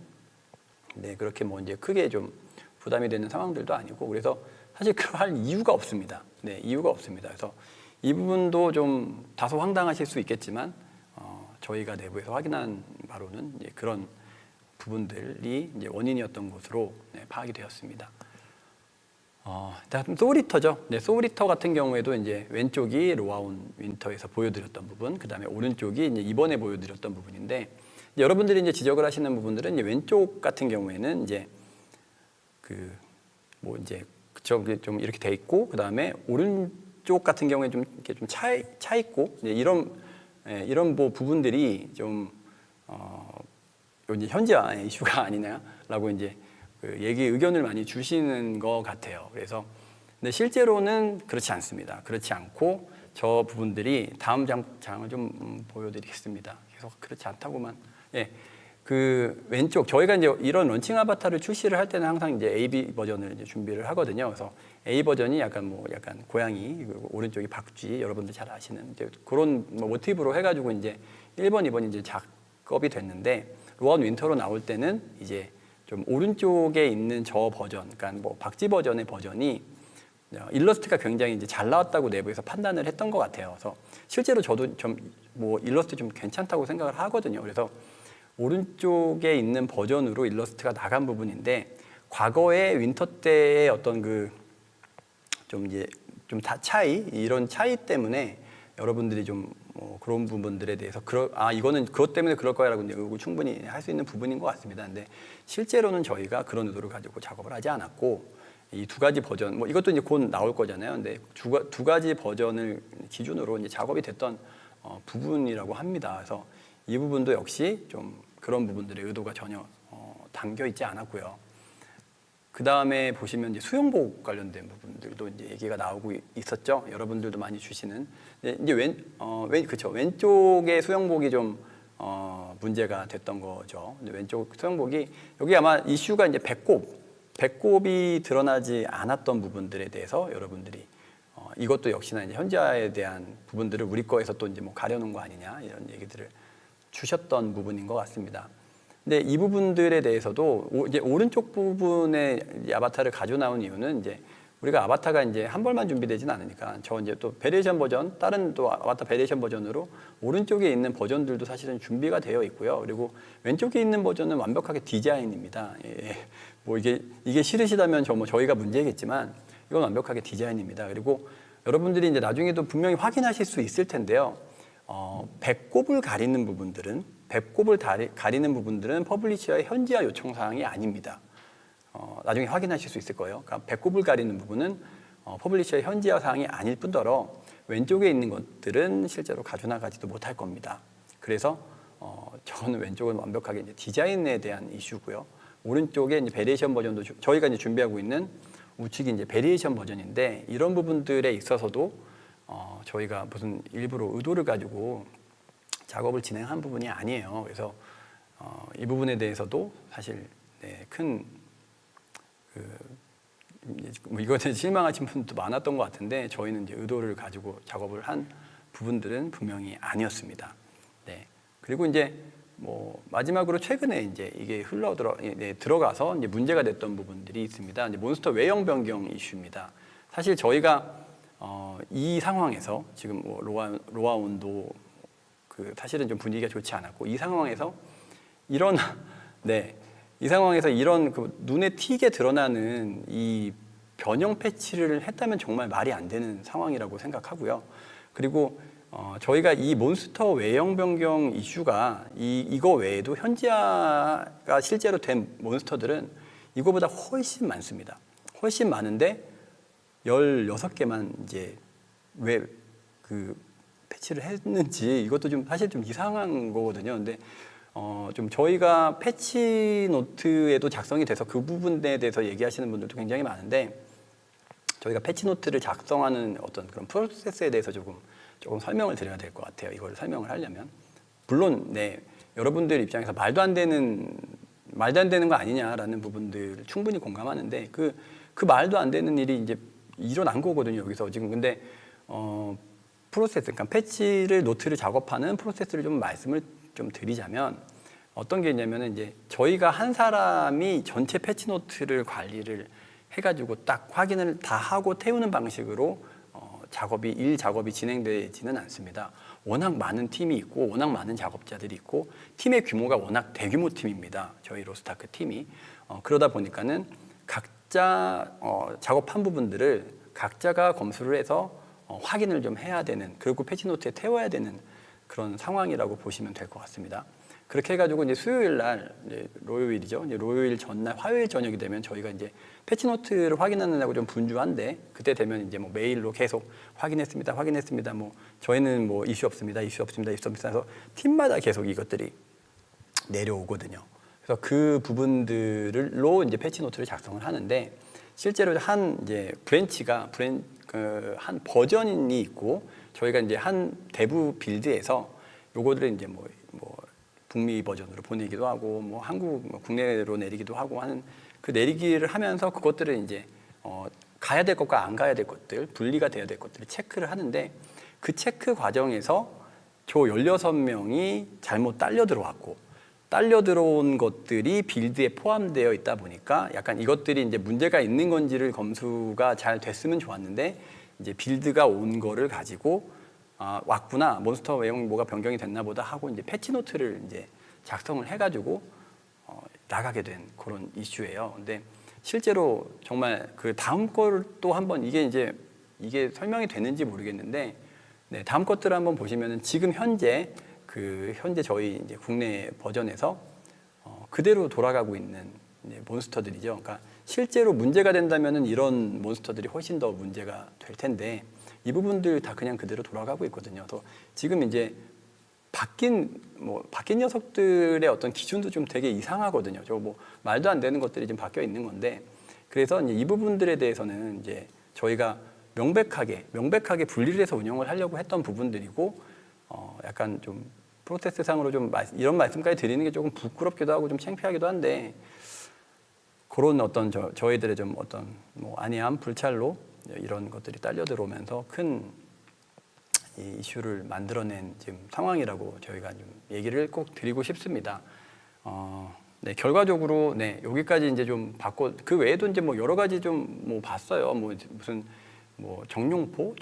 그렇게 뭐 이제 크게 좀 부담이 되는 상황들도 아니고 그래서 사실 그럴 이유가 없습니다. 이유가 없습니다. 그래서 이 부분도 좀 다소 황당하실 수 있겠지만 저희가 내부에서 확인한 바로는 이제 그런 부분들이 이제 원인이었던 것으로 파악이 되었습니다. 다음 소울리터죠. 소울리터 같은 경우에도 이제 왼쪽이 로아온 윈터에서 보여드렸던 부분, 그 다음에 오른쪽이 이제 이번에 보여드렸던 부분인데 이제 여러분들이 이제 지적을 하시는 부분들은 이제 왼쪽 같은 경우에는 이제 좀 이렇게 돼 있고 그 다음에 오른쪽 같은 경우에 좀 이렇게 좀 차 있고 이제 이런 뭐 부분들이 좀 이제 현지화 이슈가 아니냐라고 이제 의견을 많이 주시는 것 같아요. 그래서 근데 실제로는 그렇지 않습니다. 그렇지 않고 저 부분들이 다음 장을 좀 보여드리겠습니다. 계속 그렇지 않다고만. 그 왼쪽 저희가 이제 이런 런칭 아바타를 출시를 할 때는 항상 이제 AB 버전을 이제 준비를 하거든요. 그래서 A 버전이 약간 고양이, 그리고 오른쪽이 박쥐, 여러분들 잘 아시는 이제 그런 모티브로 해가지고 이제 1번, 2번 이제 작업이 됐는데 로아온 윈터로 나올 때는 이제 좀 오른쪽에 있는 저 버전, 그러니까 뭐 박쥐 버전의 버전이 일러스트가 굉장히 이제 잘 나왔다고 내부에서 판단을 했던 것 같아요. 그래서 실제로 저도 좀 뭐 일러스트 좀 괜찮다고 생각을 하거든요. 그래서 오른쪽에 있는 버전으로 일러스트가 나간 부분인데 과거의 윈터 때의 어떤 이런 차이 때문에 여러분들이 좀 그런 부분들에 대해서 이거는 그것 때문에 그럴 거야라고 이제 충분히 할 수 있는 부분인 것 같습니다. 근데 실제로는 저희가 그런 의도를 가지고 작업을 하지 않았고 이 두 가지 버전 이것도 이제 곧 나올 거잖아요. 근데 두 가지 버전을 기준으로 이제 작업이 됐던 부분이라고 합니다. 그래서 이 부분도 역시 좀 그런 부분들의 의도가 전혀 담겨 있지 않았고요. 그 다음에 보시면 이제 수영복 관련된 부분들도 이제 얘기가 나오고 있었죠. 여러분들도 많이 주시는 이제 왼쪽의 수영복이 좀 문제가 됐던 거죠. 왼쪽 수영복이 여기 아마 이슈가 이제 배꼽이 드러나지 않았던 부분들에 대해서 여러분들이 이것도 역시나 이제 현지화에 대한 부분들을 우리 거에서 또 이제 뭐 가려놓은 거 아니냐 이런 얘기들을 주셨던 부분인 것 같습니다. 근데 이 부분들에 대해서도 이제 오른쪽 부분의 아바타를 가져 나온 이유는 이제 우리가 아바타가 이제 한 벌만 준비되진 않으니까 저 이제 또 베리에이션 버전, 다른 또 아바타 베리에이션 버전으로 오른쪽에 있는 버전들도 사실은 준비가 되어 있고요. 그리고 왼쪽에 있는 버전은 완벽하게 디자인입니다. 예. 뭐 이게 싫으시다면 저희가 문제겠지만 이건 완벽하게 디자인입니다. 그리고 여러분들이 이제 나중에도 분명히 확인하실 수 있을 텐데요. 배꼽을 가리는 부분들은 퍼블리셔의 현지화 요청 사항이 아닙니다. 나중에 확인하실 수 있을 거예요. 그러니까 배꼽을 가리는 부분은 퍼블리셔의 현지화 사항이 아닐 뿐더러 왼쪽에 있는 것들은 실제로 가져나가지도 못할 겁니다. 그래서 저는 왼쪽은 완벽하게 이제 디자인에 대한 이슈고요. 오른쪽에 이제 베리에이션 버전도 저희가 이제 준비하고 있는 우측이 이제 베리에이션 버전인데 이런 부분들에 있어서도 저희가 무슨 일부러 의도를 가지고 작업을 진행한 부분이 아니에요. 그래서 이 부분에 대해서도 사실 큰 뭐 이거는 실망하신 분도 많았던 것 같은데 저희는 이제 의도를 가지고 작업을 한 부분들은 분명히 아니었습니다. 네. 그리고 이제 뭐 마지막으로 최근에 이제 이게 들어가서 이제 문제가 됐던 부분들이 있습니다. 이제 몬스터 외형 변경 이슈입니다. 사실 저희가 이 상황에서 지금 뭐 로아 온도 사실은 좀 분위기가 좋지 않았고 이 상황에서 이런 이 상황에서 이런 눈에 튀게 드러나는 이 변형 패치를 했다면 정말 말이 안 되는 상황이라고 생각하고요. 그리고 저희가 이 몬스터 외형 변경 이슈가 이거 외에도 현지화가 실제로 된 몬스터들은 이거보다 훨씬 많습니다. 훨씬 많은데 16개만 이제 왜 패치를 했는지 이것도 좀 사실 좀 이상한 거거든요. 근데 좀 저희가 패치 노트에도 작성이 돼서 그 부분에 대해서 얘기하시는 분들도 굉장히 많은데 저희가 패치 노트를 작성하는 어떤 그런 프로세스에 대해서 조금 설명을 드려야 될 것 같아요. 이걸 설명을 하려면 물론 여러분들 입장에서 말도 안 되는 거 아니냐라는 부분들 충분히 공감하는데 그 말도 안 되는 일이 이제 일어난 거거든요. 여기서 지금 근데 프로세스, 그러니까 패치를 노트를 작업하는 프로세스를 좀 말씀을 좀 드리자면 어떤 게 있냐면은 이제 저희가 한 사람이 전체 패치 노트를 관리를 해가지고 딱 확인을 다 하고 태우는 방식으로 작업이 진행되지는 않습니다. 워낙 많은 팀이 있고 워낙 많은 작업자들이 있고 팀의 규모가 워낙 대규모 팀입니다. 저희 로스타크 팀이 그러다 보니까는 각자 작업한 부분들을 각자가 검수를 해서 확인을 좀 해야 되는 그리고 패치 노트에 태워야 되는 그런 상황이라고 보시면 될 것 같습니다. 그렇게 해가지고 이제 수요일 날 로요일이죠. 이제 로요일 전날 화요일 저녁이 되면 저희가 이제 패치 노트를 확인하느라고 좀 분주한데 그때 되면 이제 뭐 메일로 계속 확인했습니다. 뭐 저희는 뭐 이슈 없습니다. 해서 팀마다 계속 이것들이 내려오거든요. 그래서 그 부분들로 이제 패치 노트를 작성을 하는데 실제로 한 이제 한 버전이 있고 저희가 이제 한 대부 빌드에서 요거들을 이제 뭐 북미 버전으로 보내기도 하고 뭐 국내로 내리기도 하고 하는 그 내리기를 하면서 그것들을 이제 가야 될 것과 안 가야 될 것들, 분리가 돼야 될 것들을 체크를 하는데 그 체크 과정에서 저 16명이 잘못 딸려 들어온 것들이 빌드에 포함되어 있다 보니까 약간 이것들이 이제 문제가 있는 건지를 검수가 잘 됐으면 좋았는데 이제 빌드가 온 거를 가지고 왔구나 몬스터 외형 뭐가 변경이 됐나 보다 하고 이제 패치 노트를 이제 작성을 해가지고 나가게 된 그런 이슈예요. 근데 실제로 정말 그 다음 걸 또 한번 이게 설명이 되는지 모르겠는데 다음 것들을 한번 보시면은 지금 현재 저희 이제 국내 버전에서 그대로 돌아가고 있는 몬스터들이죠. 그러니까 실제로 문제가 된다면은 이런 몬스터들이 훨씬 더 문제가 될 텐데 이 부분들 다 그냥 그대로 돌아가고 있거든요. 또 지금 이제 바뀐 녀석들의 어떤 기준도 좀 되게 이상하거든요. 저 뭐 말도 안 되는 것들이 좀 바뀌어 있는 건데 그래서 이제 이 부분들에 대해서는 이제 저희가 명백하게 분리를 해서 운영을 하려고 했던 부분들이고 약간 좀 프로세스상으로 좀 이런 말씀까지 드리는 게 조금 부끄럽기도 하고 좀 창피하기도 한데 그런 어떤 저희들의 좀 어떤 뭐 안이함 불찰로 이런 것들이 딸려 들어오면서 큰 이 이슈를 만들어낸 지금 상황이라고 저희가 좀 얘기를 꼭 드리고 싶습니다. 네, 결과적으로 네, 여기까지 이제 좀 봤고 그 외에도 이제 뭐 여러 가지 좀 뭐 봤어요. 뭐 무슨 뭐 정룡포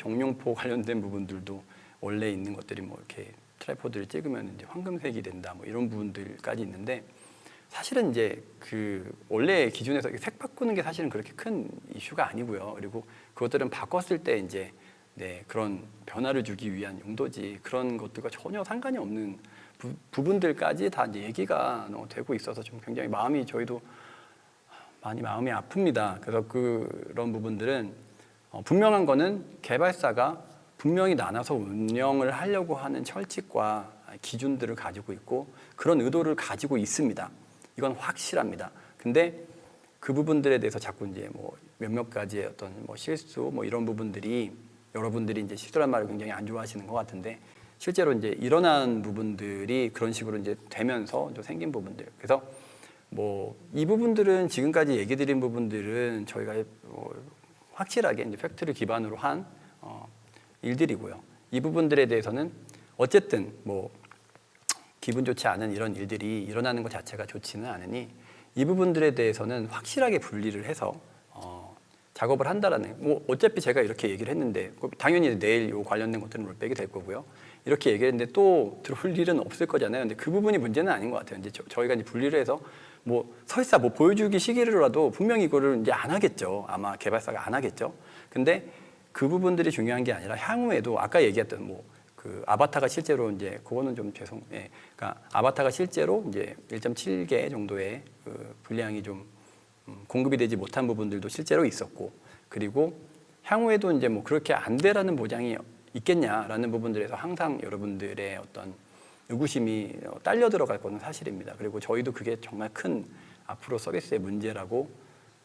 관련된 부분들도 원래 있는 것들이 뭐 이렇게 트라이포드를 찍으면 이제 황금색이 된다. 뭐 이런 부분들까지 있는데 사실은 이제 그 원래 기준에서 색 바꾸는 게 사실은 그렇게 큰 이슈가 아니고요. 그리고 그것들은 바꿨을 때 이제 네, 그런 변화를 주기 위한 용도지 그런 것들과 전혀 상관이 없는 부분들까지 다 이제 얘기가 되고 있어서 좀 굉장히 저희도 많이 마음이 아픕니다. 그래서 그런 부분들은 분명한 거는 개발사가 분명히 나눠서 운영을 하려고 하는 철칙과 기준들을 가지고 있고 그런 의도를 가지고 있습니다. 이건 확실합니다. 근데 그 부분들에 대해서 자꾸 이제 뭐 몇몇 가지의 어떤 뭐 실수 뭐 이런 부분들이 여러분들이 이제 실수란 말을 굉장히 안 좋아하시는 것 같은데 실제로 이제 일어난 부분들이 그런 식으로 이제 되면서 좀 생긴 부분들. 그래서 뭐 이 부분들은 지금까지 얘기 드린 부분들은 저희가 확실하게 이제 팩트를 기반으로 한 일들이고요. 이 부분들에 대해서는 어쨌든 뭐 기분 좋지 않은 이런 일들이 일어나는 것 자체가 좋지는 않으니 이 부분들에 대해서는 확실하게 분리를 해서 작업을 한다라는 뭐 어차피 제가 이렇게 얘기를 했는데 당연히 내일 요 관련된 것들은 롤백이 될 거고요. 이렇게 얘기했는데 또 들어올 일은 없을 거잖아요. 근데 그 부분이 문제는 아닌 것 같아요. 이제 저희가 이제 분리를 해서 뭐 설사 뭐 보여주기 시기로라도 분명히 이거를 이제 안 하겠죠. 아마 개발사가 안 하겠죠. 근데 그 부분들이 중요한 게 아니라 향후에도 아까 얘기했던 뭐 그 아바타가 실제로 이제 그거는 좀 예, 그러니까 아바타가 실제로 이제 1.7개 정도의 그 분량이 좀 공급이 되지 못한 부분들도 실제로 있었고 그리고 향후에도 이제 뭐 그렇게 안 되라는 보장이 있겠냐라는 부분들에서 항상 여러분들의 어떤 의구심이 딸려 들어갈 거는 사실입니다. 그리고 저희도 그게 정말 큰 앞으로 서비스의 문제라고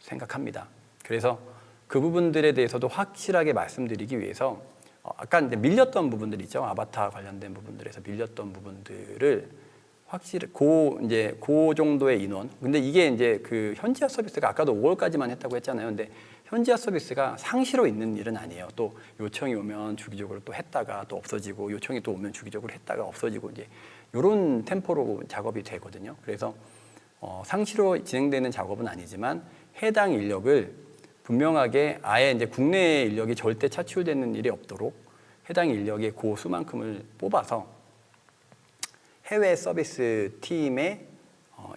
생각합니다. 그래서 그 부분들에 대해서도 확실하게 말씀드리기 위해서 아까 이제 밀렸던 부분들 있죠. 아바타 관련된 부분들에서 밀렸던 부분들을 확실히 그 정도의 인원. 근데 이게 이제 그 현지화 서비스가 아까도 5월까지만 했다고 했잖아요. 근데 현지화 서비스가 상시로 있는 일은 아니에요. 또 요청이 오면 주기적으로 또 했다가 또 없어지고 요청이 또 오면 주기적으로 했다가 없어지고 이제 이런 템포로 작업이 되거든요. 그래서 상시로 진행되는 작업은 아니지만 해당 인력을 분명하게 아예 이제 국내 인력이 절대 차출되는 일이 없도록 해당 인력의 그 수만큼을 뽑아서 해외 서비스 팀의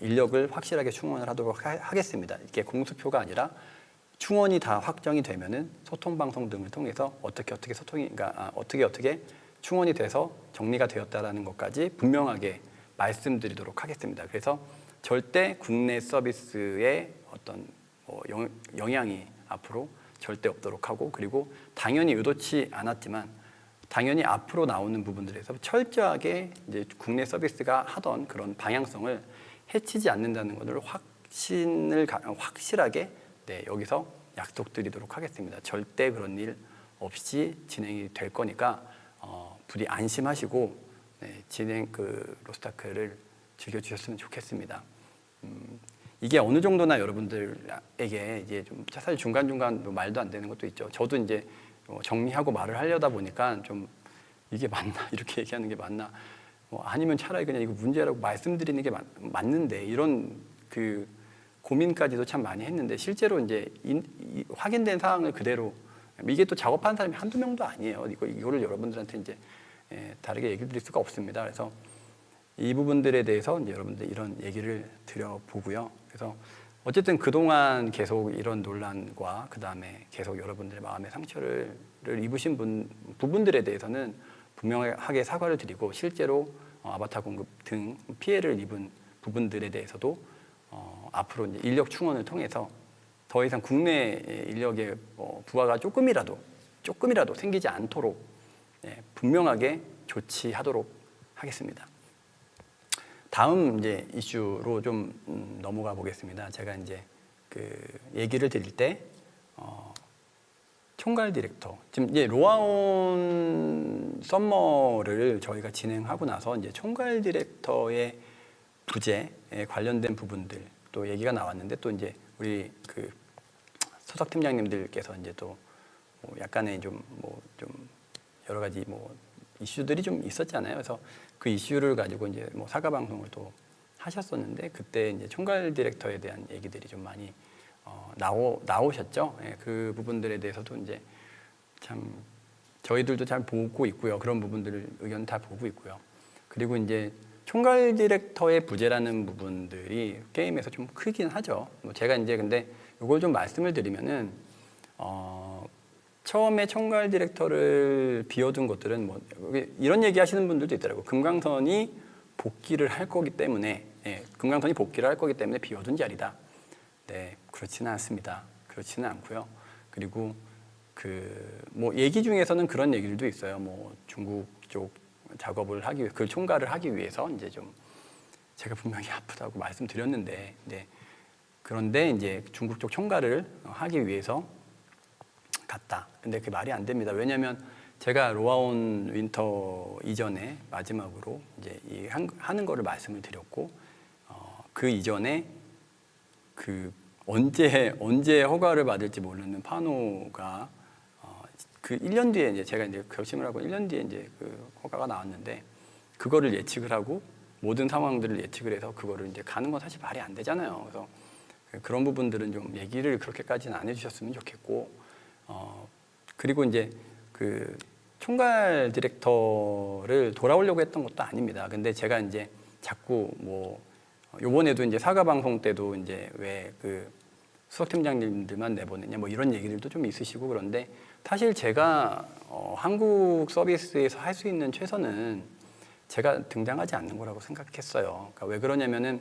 인력을 확실하게 충원을 하도록 하겠습니다. 이게 공수표가 아니라 충원이 다 확정이 되면은 소통 방송 등을 통해서 어떻게 충원이 돼서 정리가 되었다라는 것까지 분명하게 말씀드리도록 하겠습니다. 그래서 절대 국내 서비스의 어떤 영향이 앞으로 절대 없도록 하고 그리고 당연히 의도치 않았지만 당연히 앞으로 나오는 부분들에서 철저하게 이제 국내 서비스가 하던 그런 방향성을 해치지 않는다는 것을 확실하게 네, 여기서 약속드리도록 하겠습니다. 절대 그런 일 없이 진행이 될 거니까 부디 안심하시고 네, 로스타크를 즐겨주셨으면 좋겠습니다. 이게 어느 정도나 여러분들에게 이제 좀 사실 중간중간 말도 안 되는 것도 있죠. 저도 이제 정리하고 말을 하려다 보니까 좀 이게 맞나 이렇게 얘기하는 게 맞나 아니면 차라리 그냥 이거 문제라고 말씀드리는 게 맞는데 이런 그 고민까지도 참 많이 했는데 실제로 이제 확인된 사항을 그대로 이게 또 작업하는 사람이 한두 명도 아니에요. 이거를 여러분들한테 이제 다르게 얘기 드릴 수가 없습니다. 그래서 이 부분들에 대해서 이제 여러분들 이런 얘기를 드려보고요. 그래서 어쨌든 그동안 계속 이런 논란과 그 다음에 계속 여러분들의 마음의 상처를 입으신 부분들에 대해서는 분명하게 사과를 드리고 실제로 아바타 공급 등 피해를 입은 부분들에 대해서도 앞으로 이제 인력 충원을 통해서 더 이상 국내 인력의 부하가 조금이라도 생기지 않도록 분명하게 조치하도록 하겠습니다. 다음 이제 이슈로 좀 넘어가 보겠습니다. 제가 이제 그 얘기를 드릴 때 총괄 디렉터 지금 이제 로아온 썸머를 저희가 진행하고 나서 이제 총괄 디렉터의 부재에 관련된 부분들 또 얘기가 나왔는데 또 이제 우리 그 소속 팀장님들께서 이제 또 약간의 좀 여러 가지 이슈들이 좀 있었잖아요. 그래서 그 이슈를 가지고 이제 사과 방송을 또 하셨었는데 그때 이제 총괄 디렉터에 대한 얘기들이 좀 많이 나오셨죠. 예, 그 부분들에 대해서도 이제 참 저희들도 잘 보고 있고요. 그런 부분들을 의견 다 보고 있고요. 그리고 이제 총괄 디렉터의 부재라는 부분들이 게임에서 좀 크긴 하죠. 뭐 제가 이제 근데 이걸 좀 말씀을 드리면은 처음에 총괄 디렉터를 비워둔 것들은 뭐 이런 얘기 하시는 분들도 있더라고요. 금강선이 복귀를 할 거기 때문에 금강선이 복귀를 할 거기 때문에 비워둔 자리다. 네, 그렇지는 않습니다. 그렇지는 않고요. 그리고 뭐 얘기 중에서는 그런 얘기들도 있어요. 뭐 중국 쪽 작업을 하기 위해 그 총괄을 하기 위해서 이제 좀 제가 분명히 아프다고 말씀드렸는데, 네. 그런데 이제 중국 쪽 총괄을 하기 위해서 갔다. 근데 그게 말이 안 됩니다. 왜냐하면 제가 로아온 윈터 이전에 마지막으로 이제 하는 거를 말씀을 드렸고, 그 이전에 언제 허가를 받을지 모르는 파노가 그 1년 뒤에 이제 제가 이제 결심을 하고 1년 뒤에 이제 그 허가가 나왔는데 그거를 예측을 하고 모든 상황들을 예측을 해서 그거를 이제 가는 건 사실 말이 안 되잖아요. 그래서 그런 부분들은 좀 얘기를 그렇게까지는 안 해주셨으면 좋겠고, 그리고 이제 그 총괄 디렉터를 돌아오려고 했던 것도 아닙니다. 근데 제가 이제 자꾸 뭐 요번에도 이제 사과 방송 때도 이제 왜 그 수석팀장님들만 내보내냐 뭐 이런 얘기들도 좀 있으시고 그런데 사실 제가 한국 서비스에서 할 수 있는 최선은 제가 등장하지 않는 거라고 생각했어요. 그러니까 왜 그러냐면은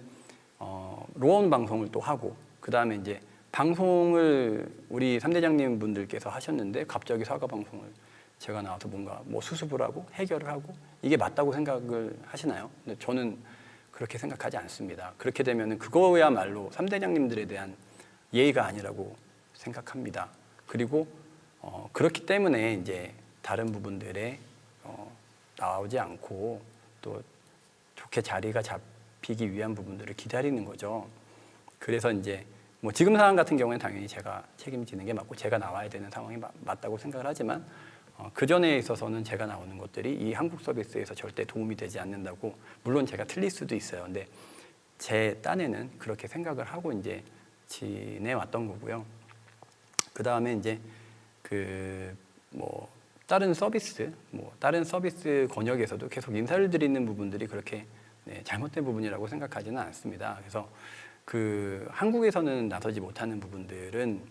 로원 방송을 또 하고 그 다음에 이제 방송을 우리 3대장님 분들께서 하셨는데 갑자기 사과 방송을 제가 나와서 뭔가 뭐 수습을 하고 해결을 하고 이게 맞다고 생각을 하시나요? 근데 저는 그렇게 생각하지 않습니다. 그렇게 되면은 그거야말로 3대장님들에 대한 예의가 아니라고 생각합니다. 그리고 그렇기 때문에 이제 다른 부분들에 나오지 않고 또 좋게 자리가 잡히기 위한 부분들을 기다리는 거죠. 그래서 이제 뭐 지금 상황 같은 경우에는 당연히 제가 책임지는 게 맞고 제가 나와야 되는 상황이 맞다고 생각을 하지만 그 전에 있어서는 제가 나오는 것들이 이 한국 서비스에서 절대 도움이 되지 않는다고 물론 제가 틀릴 수도 있어요. 근데 제 딴에는 그렇게 생각을 하고 이제 지내왔던 거고요. 그 다음에 이제 뭐 다른 서비스 권역에서도 계속 인사를 드리는 부분들이 그렇게 잘못된 부분이라고 생각하지는 않습니다. 그래서 한국에서는 나서지 못하는 부분들은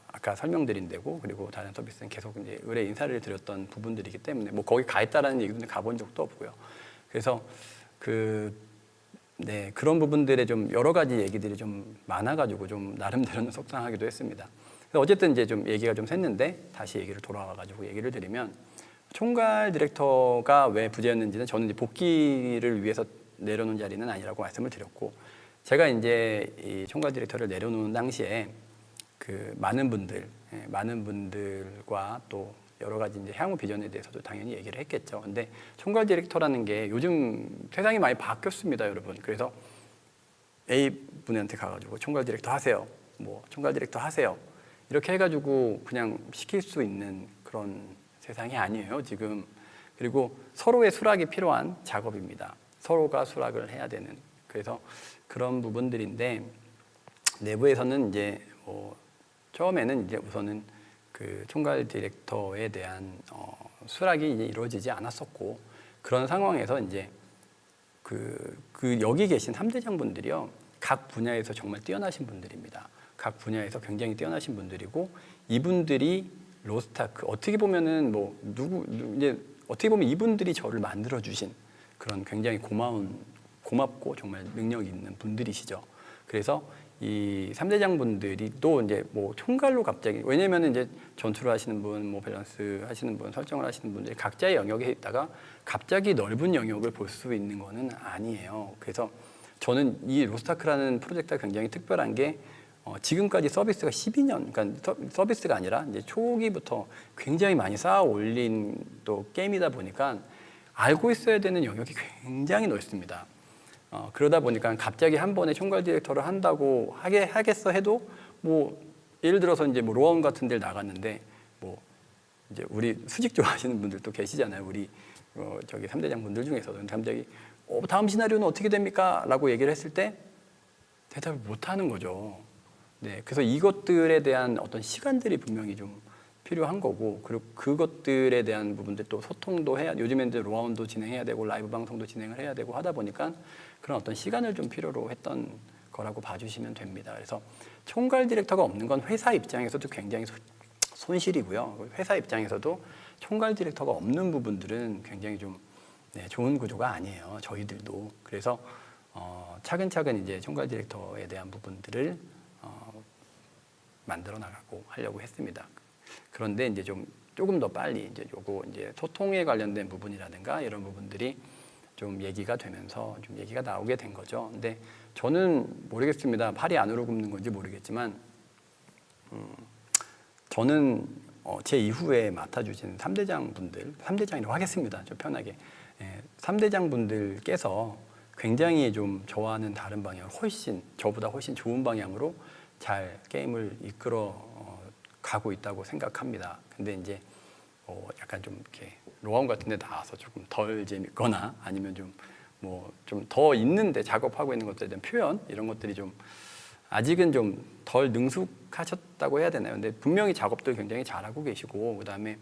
아까 설명드린 데고 그리고 다른 서비스는 계속 이제 의뢰 인사를 드렸던 부분들이기 때문에 뭐 거기 가 있다라는 얘기도 가본 적도 없고요. 그래서 그런 부분들에 좀 여러 가지 얘기들이 좀 많아가지고 좀 나름대로는 속상하기도 했습니다. 그래서 어쨌든 이제 좀 얘기가 좀 샜는데 다시 얘기를 돌아와가지고 얘기를 드리면 총괄 디렉터가 왜 부재였는지는 저는 이제 복귀를 위해서 내려놓은 자리는 아니라고 말씀을 드렸고 제가 이제 이 총괄 디렉터를 내려놓은 당시에 많은 분들과 또 여러 가지 이제 향후 비전에 대해서도 당연히 얘기를 했겠죠. 근데 총괄 디렉터라는 게 요즘 세상이 많이 바뀌었습니다, 여러분. 그래서 A 분한테 가가지고 총괄 디렉터 하세요. 뭐 총괄 디렉터 하세요. 이렇게 해가지고 그냥 시킬 수 있는 그런 세상이 아니에요, 지금. 그리고 서로의 수락이 필요한 작업입니다. 서로가 수락을 해야 되는. 그래서 그런 부분들인데 내부에서는 이제 처음에는 이제 우선은 그 총괄 디렉터에 대한 수락이 이제 이루어지지 않았었고 그런 상황에서 이제 여기 계신 3대장 분들이요 각 분야에서 정말 뛰어나신 분들입니다. 각 분야에서 굉장히 뛰어나신 분들이고 이분들이 로스타크 어떻게 보면은 이제 어떻게 보면 이분들이 저를 만들어 주신 그런 굉장히 고맙고 정말 능력 있는 분들이시죠. 그래서 이 3대장 분들이 또 이제 뭐 총괄로 갑자기 왜냐면은 이제 전투를 하시는 분, 뭐 밸런스 하시는 분, 설정을 하시는 분들이 각자의 영역에 있다가 갑자기 넓은 영역을 볼 수 있는 거는 아니에요. 그래서 저는 이 로스타크라는 프로젝트가 굉장히 특별한 게 지금까지 서비스가 12년, 그러니까 서비스가 아니라 이제 초기부터 굉장히 많이 쌓아 올린 또 게임이다 보니까 알고 있어야 되는 영역이 굉장히 넓습니다. 그러다 보니까 갑자기 한 번에 총괄 디렉터를 한다고 하겠어 해도 뭐 예를 들어서 이제 뭐 로아원 같은 데를 나갔는데 뭐 이제 우리 수직 좋아하시는 분들도 계시잖아요. 우리 저기 3대장 분들 중에서도 갑자기 다음 시나리오는 어떻게 됩니까? 라고 얘기를 했을 때 대답을 못 하는 거죠. 네, 그래서 이것들에 대한 어떤 시간들이 분명히 좀 필요한 거고, 그리고 그것들에 대한 부분들 또 소통도 해야, 요즘엔 이제 로아원도 진행해야 되고 라이브 방송도 진행을 해야 되고 하다 보니까 그런 어떤 시간을 좀 필요로 했던 거라고 봐주시면 됩니다. 그래서 총괄 디렉터가 없는 건 회사 입장에서도 굉장히 손실이고요. 회사 입장에서도 총괄 디렉터가 없는 부분들은 굉장히 좀 네, 좋은 구조가 아니에요. 저희들도. 그래서 차근차근 이제 총괄 디렉터에 대한 부분들을 만들어 나가고 하려고 했습니다. 그런데 이제 조금 더 빨리 이제 요거 이제 소통에 관련된 부분이라든가 이런 부분들이 좀 얘기가 되면서 좀 얘기가 나오게 된 거죠. 근데 저는 모르겠습니다. 팔이 안으로 굽는 건지 모르겠지만 저는 제 이후에 맡아주신 3대장 분들, 3대장이라고 하겠습니다. 좀 편하게. 3대장 분들께서 굉장히 좀 저와는 다른 방향, 저보다 훨씬 좋은 방향으로 잘 게임을 이끌어 가고 있다고 생각합니다. 근데 이제 약간 좀 이렇게 로아원 같은 데 나와서 조금 덜 재밌거나 아니면 좀 더 있는데 작업하고 있는 것들에 대한 표현 이런 것들이 좀 아직은 좀 덜 능숙하셨다고 해야 되나요? 근데 분명히 작업들 굉장히 잘하고 계시고 그다음에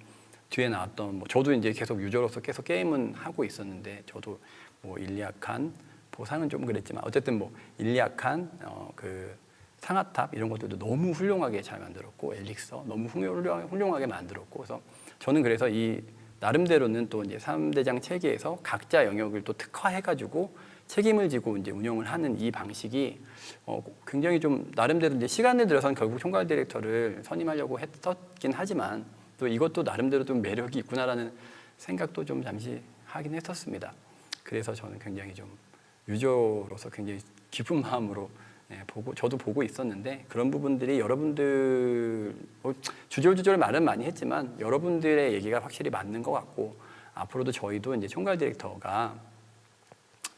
뒤에 나왔던 저도 이제 계속 유저로서 계속 게임은 하고 있었는데 저도 일리아칸 보상은 좀 그랬지만 어쨌든 일리아칸 그 상아탑 이런 것들도 너무 훌륭하게 잘 만들었고 엘릭서 너무 훌륭하게 만들었고 그래서 저는 그래서 이 나름대로는 또 이제 3대장 체계에서 각자 영역을 또 특화해가지고 책임을 지고 이제 운영을 하는 이 방식이 굉장히 좀 나름대로 이제 시간을 들여서는 결국 총괄 디렉터를 선임하려고 했었긴 하지만 또 이것도 나름대로 좀 매력이 있구나라는 생각도 좀 잠시 하긴 했었습니다. 그래서 저는 굉장히 좀 유저로서 굉장히 기쁜 마음으로 저도 보고 있었는데 그런 부분들이 여러분들 주절주절 말은 많이 했지만 여러분들의 얘기가 확실히 맞는 것 같고 앞으로도 저희도 이제 총괄 디렉터가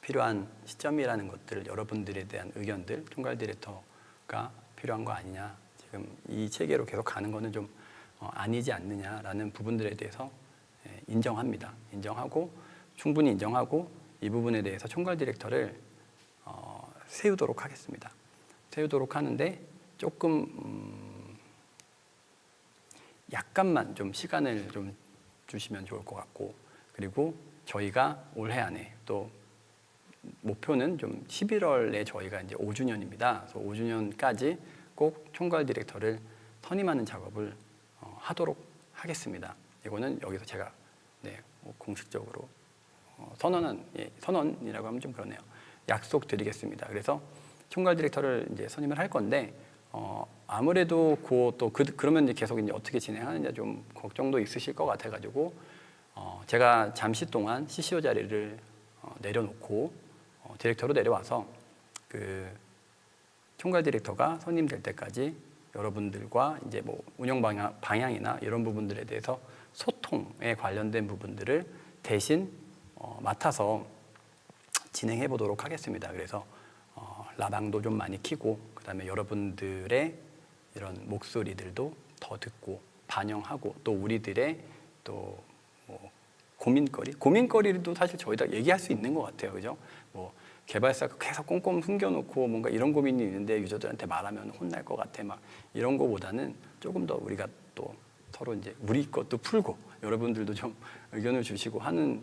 필요한 시점이라는 것들 여러분들에 대한 의견들 총괄 디렉터가 필요한 거 아니냐 지금 이 체계로 계속 가는 거는 좀 아니지 않느냐라는 부분들에 대해서 인정합니다. 인정하고 충분히 인정하고 이 부분에 대해서 총괄 디렉터를 세우도록 하겠습니다. 세우도록 하는데 조금 약간만 좀 시간을 좀 주시면 좋을 것 같고 그리고 저희가 올해 안에 또 목표는 좀 11월에 저희가 이제 5주년입니다. 그래서 5주년까지 꼭 총괄 디렉터를 선임하는 작업을 하도록 하겠습니다. 이거는 여기서 제가 공식적으로 선언이라고 하면 좀 그러네요. 약속드리겠습니다. 그래서 총괄 디렉터를 이제 선임을 할 건데 아무래도 그러면 이제 계속 이제 어떻게 진행하느냐 좀 걱정도 있으실 것 같아가지고 제가 잠시 동안 CCO 자리를 내려놓고 디렉터로 내려와서 그 총괄 디렉터가 선임될 때까지 여러분들과 이제 운영 방향이나 이런 부분들에 대해서 소통에 관련된 부분들을 대신 맡아서 진행해 보도록 하겠습니다. 그래서 라방도 좀 많이 키고 그다음에 여러분들의 이런 목소리들도 더 듣고 반영하고 또 우리들의 또 고민거리도 사실 저희가 얘기할 수 있는 것 같아요. 그죠? 개발사가 계속 꼼꼼 숨겨놓고 뭔가 이런 고민이 있는데 유저들한테 말하면 혼날 것 같아 막 이런 거보다는 조금 더 우리가 또 서로 이제 우리 것도 풀고 여러분들도 좀 의견을 주시고 하는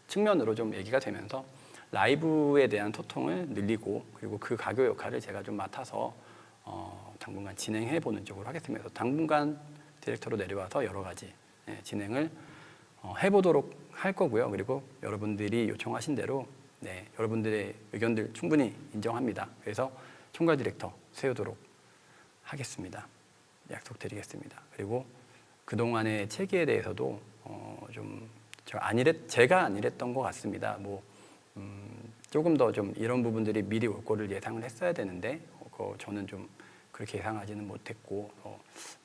측면으로 좀 얘기가 되면서 라이브에 대한 소통을 늘리고 그리고 그 가교 역할을 제가 좀 맡아서 당분간 진행해 보는 쪽으로 하겠습니다. 그래서 당분간 디렉터로 내려와서 여러 가지 진행을 해보도록 할 거고요. 그리고 여러분들이 요청하신 대로 여러분들의 의견들 충분히 인정합니다. 그래서 총괄 디렉터 세우도록 하겠습니다. 약속드리겠습니다. 그리고 그동안의 체계에 대해서도 좀 제가 안 이랬던 것 같습니다. 조금 더 좀 이런 부분들이 미리 올 거를 예상을 했어야 되는데 저는 좀 그렇게 예상하지는 못했고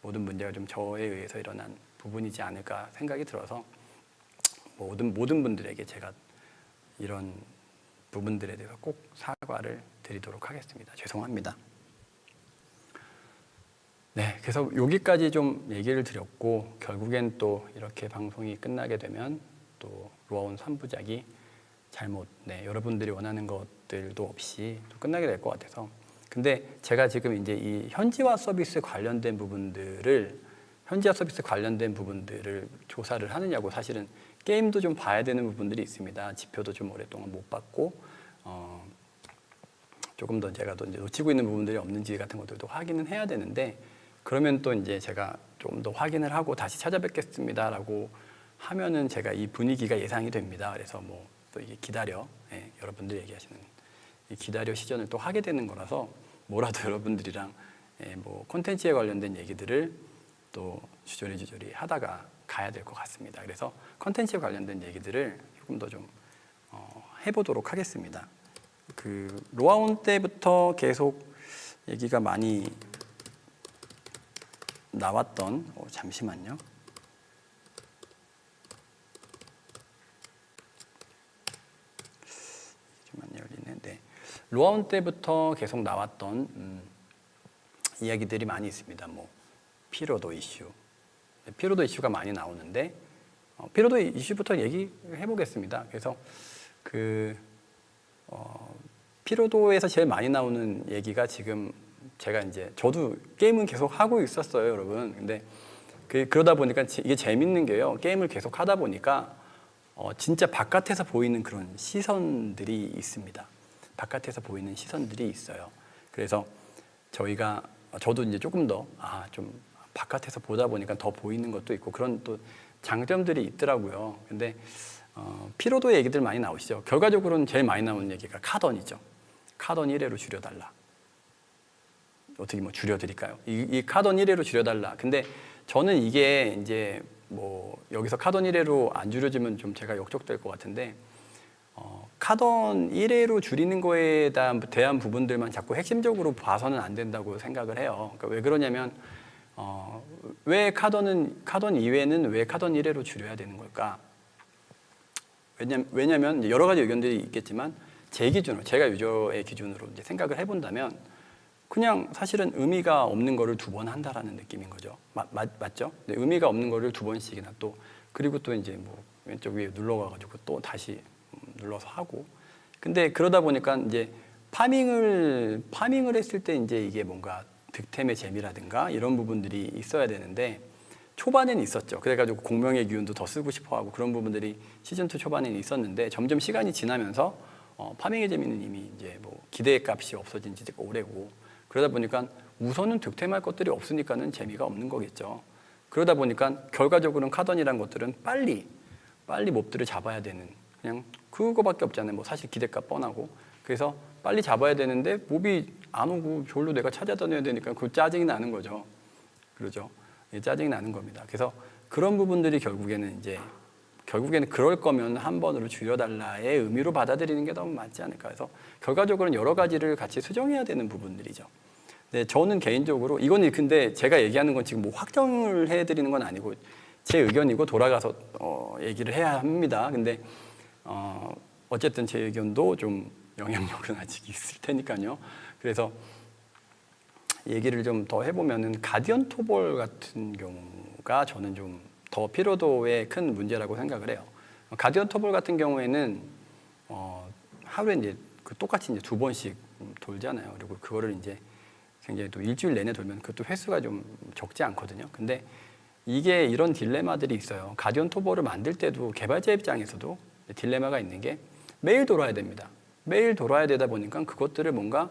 모든 문제가 좀 저에 의해서 일어난 부분이지 않을까 생각이 들어서 모든 분들에게 제가 이런 부분들에 대해서 꼭 사과를 드리도록 하겠습니다. 죄송합니다. 네, 그래서 여기까지 좀 얘기를 드렸고 결국엔 또 이렇게 방송이 끝나게 되면 또 로아원 3부작이 잘못 여러분들이 원하는 것들도 없이 또 끝나게 될 것 같아서. 근데 제가 지금 이제 이 현지화 서비스 관련된 부분들을 조사를 하느냐고, 사실은 게임도 좀 봐야 되는 부분들이 있습니다. 지표도 좀 오랫동안 못 봤고 조금 더 제가 또 이제 놓치고 있는 부분들이 없는지 같은 것들도 확인은 해야 되는데, 그러면 또 이제 제가 좀 더 확인을 하고 다시 찾아뵙겠습니다라고 하면은 제가 이 분위기가 예상이 됩니다. 그래서 뭐 또 이게 여러분들이 얘기하시는 이 기다려 시전을 또 하게 되는 거라서, 뭐라도 여러분들이랑 뭐 콘텐츠에 관련된 얘기들을 또 주저리 하다가 가야 될 것 같습니다. 그래서 콘텐츠에 관련된 얘기들을 조금 더 좀 해보도록 하겠습니다. 그 로아온 때부터 계속 얘기가 많이 나왔던 잠시만요. 좀만 열리네. 네. 로아온 때부터 계속 나왔던 이야기들이 많이 있습니다. 뭐 피로도 이슈가 많이 나오는데 피로도 이슈부터 얘기해 보겠습니다. 그래서 피로도에서 제일 많이 나오는 얘기가, 지금 제가 이제 저도 게임은 계속 하고 있었어요, 여러분. 근데 그러다 보니까 이게 재밌는 게요. 게임을 계속 하다 보니까 진짜 바깥에서 보이는 그런 시선들이 있습니다. 바깥에서 보이는 시선들이 있어요. 그래서 저도 이제 조금 더 좀 바깥에서 보다 보니까 더 보이는 것도 있고 그런 또 장점들이 있더라고요. 근데 피로도 얘기들 많이 나오시죠. 결과적으로는 제일 많이 나오는 얘기가 카던이죠. 카던 1회로 줄여달라. 어떻게 뭐 줄여드릴까요? 이 카던 1회로 줄여달라. 근데 저는 이게 이제 뭐 여기서 카던 1회로 안 줄여주면 좀 제가 역적될 것 같은데, 카던 1회로 줄이는 거에 대한 부분들만 자꾸 핵심적으로 봐서는 안 된다고 생각을 해요. 그러니까 왜 그러냐면 왜 카던 2회는 왜 카던 1회로 줄여야 되는 걸까? 왜냐면 여러 가지 의견들이 있겠지만, 제 기준으로, 제가 유저의 기준으로 이제 생각을 해본다면 그냥 사실은 의미가 없는 거를 2번 한다라는 느낌인 거죠. 맞죠? 네, 의미가 없는 거를 2번씩이나 또, 그리고 또 이제 뭐 왼쪽 위에 눌러가지고 또 다시 눌러서 하고. 근데 그러다 보니까 이제 파밍을 했을 때 이제 이게 뭔가 득템의 재미라든가 이런 부분들이 있어야 되는데, 초반에는 있었죠. 그래가지고 공명의 기운도 더 쓰고 싶어하고 그런 부분들이 시즌2 초반에는 있었는데, 점점 시간이 지나면서 파밍의 재미는 이미 이제 뭐 기대의 값이 없어진 지 오래고, 그러다 보니까 우선은 득템할 것들이 없으니까는 재미가 없는 거겠죠. 그러다 보니까 결과적으로는 카던이란 것들은 빨리 몹들을 잡아야 되는, 그냥 그거밖에 없잖아요. 뭐 사실 기대값 뻔하고. 그래서 빨리 잡아야 되는데 몹이 안 오고 저로 내가 찾아다녀야 되니까 그 짜증이 나는 거죠. 그러죠. 짜증이 나는 겁니다. 그래서 그런 부분들이 결국에는 그럴 거면 한 번으로 줄여달라의 의미로 받아들이는 게 너무 맞지 않을까 해서, 결과적으로는 여러 가지를 같이 수정해야 되는 부분들이죠. 네, 저는 개인적으로 이거는, 근데 제가 얘기하는 건 지금 뭐 확정을 해드리는 건 아니고 제 의견이고 돌아가서 얘기를 해야 합니다. 근데 어쨌든 제 의견도 좀 영향력은 아직 있을 테니까요. 그래서 얘기를 좀 더 해보면은, 가디언 토벌 같은 경우가 저는 좀 더 피로도의 큰 문제라고 생각을 해요. 가디언 토벌 같은 경우에는 하루에 이제 똑같이 이제 2번씩 돌잖아요. 그리고 그거를 이제 굉장히 또 일주일 내내 돌면 그것도 횟수가 좀 적지 않거든요. 근데 이게 이런 딜레마들이 있어요. 가디언 토벌을 만들 때도 개발자 입장에서도 딜레마가 있는 게, 매일 돌아야 됩니다. 매일 돌아야 되다 보니까 그것들을 뭔가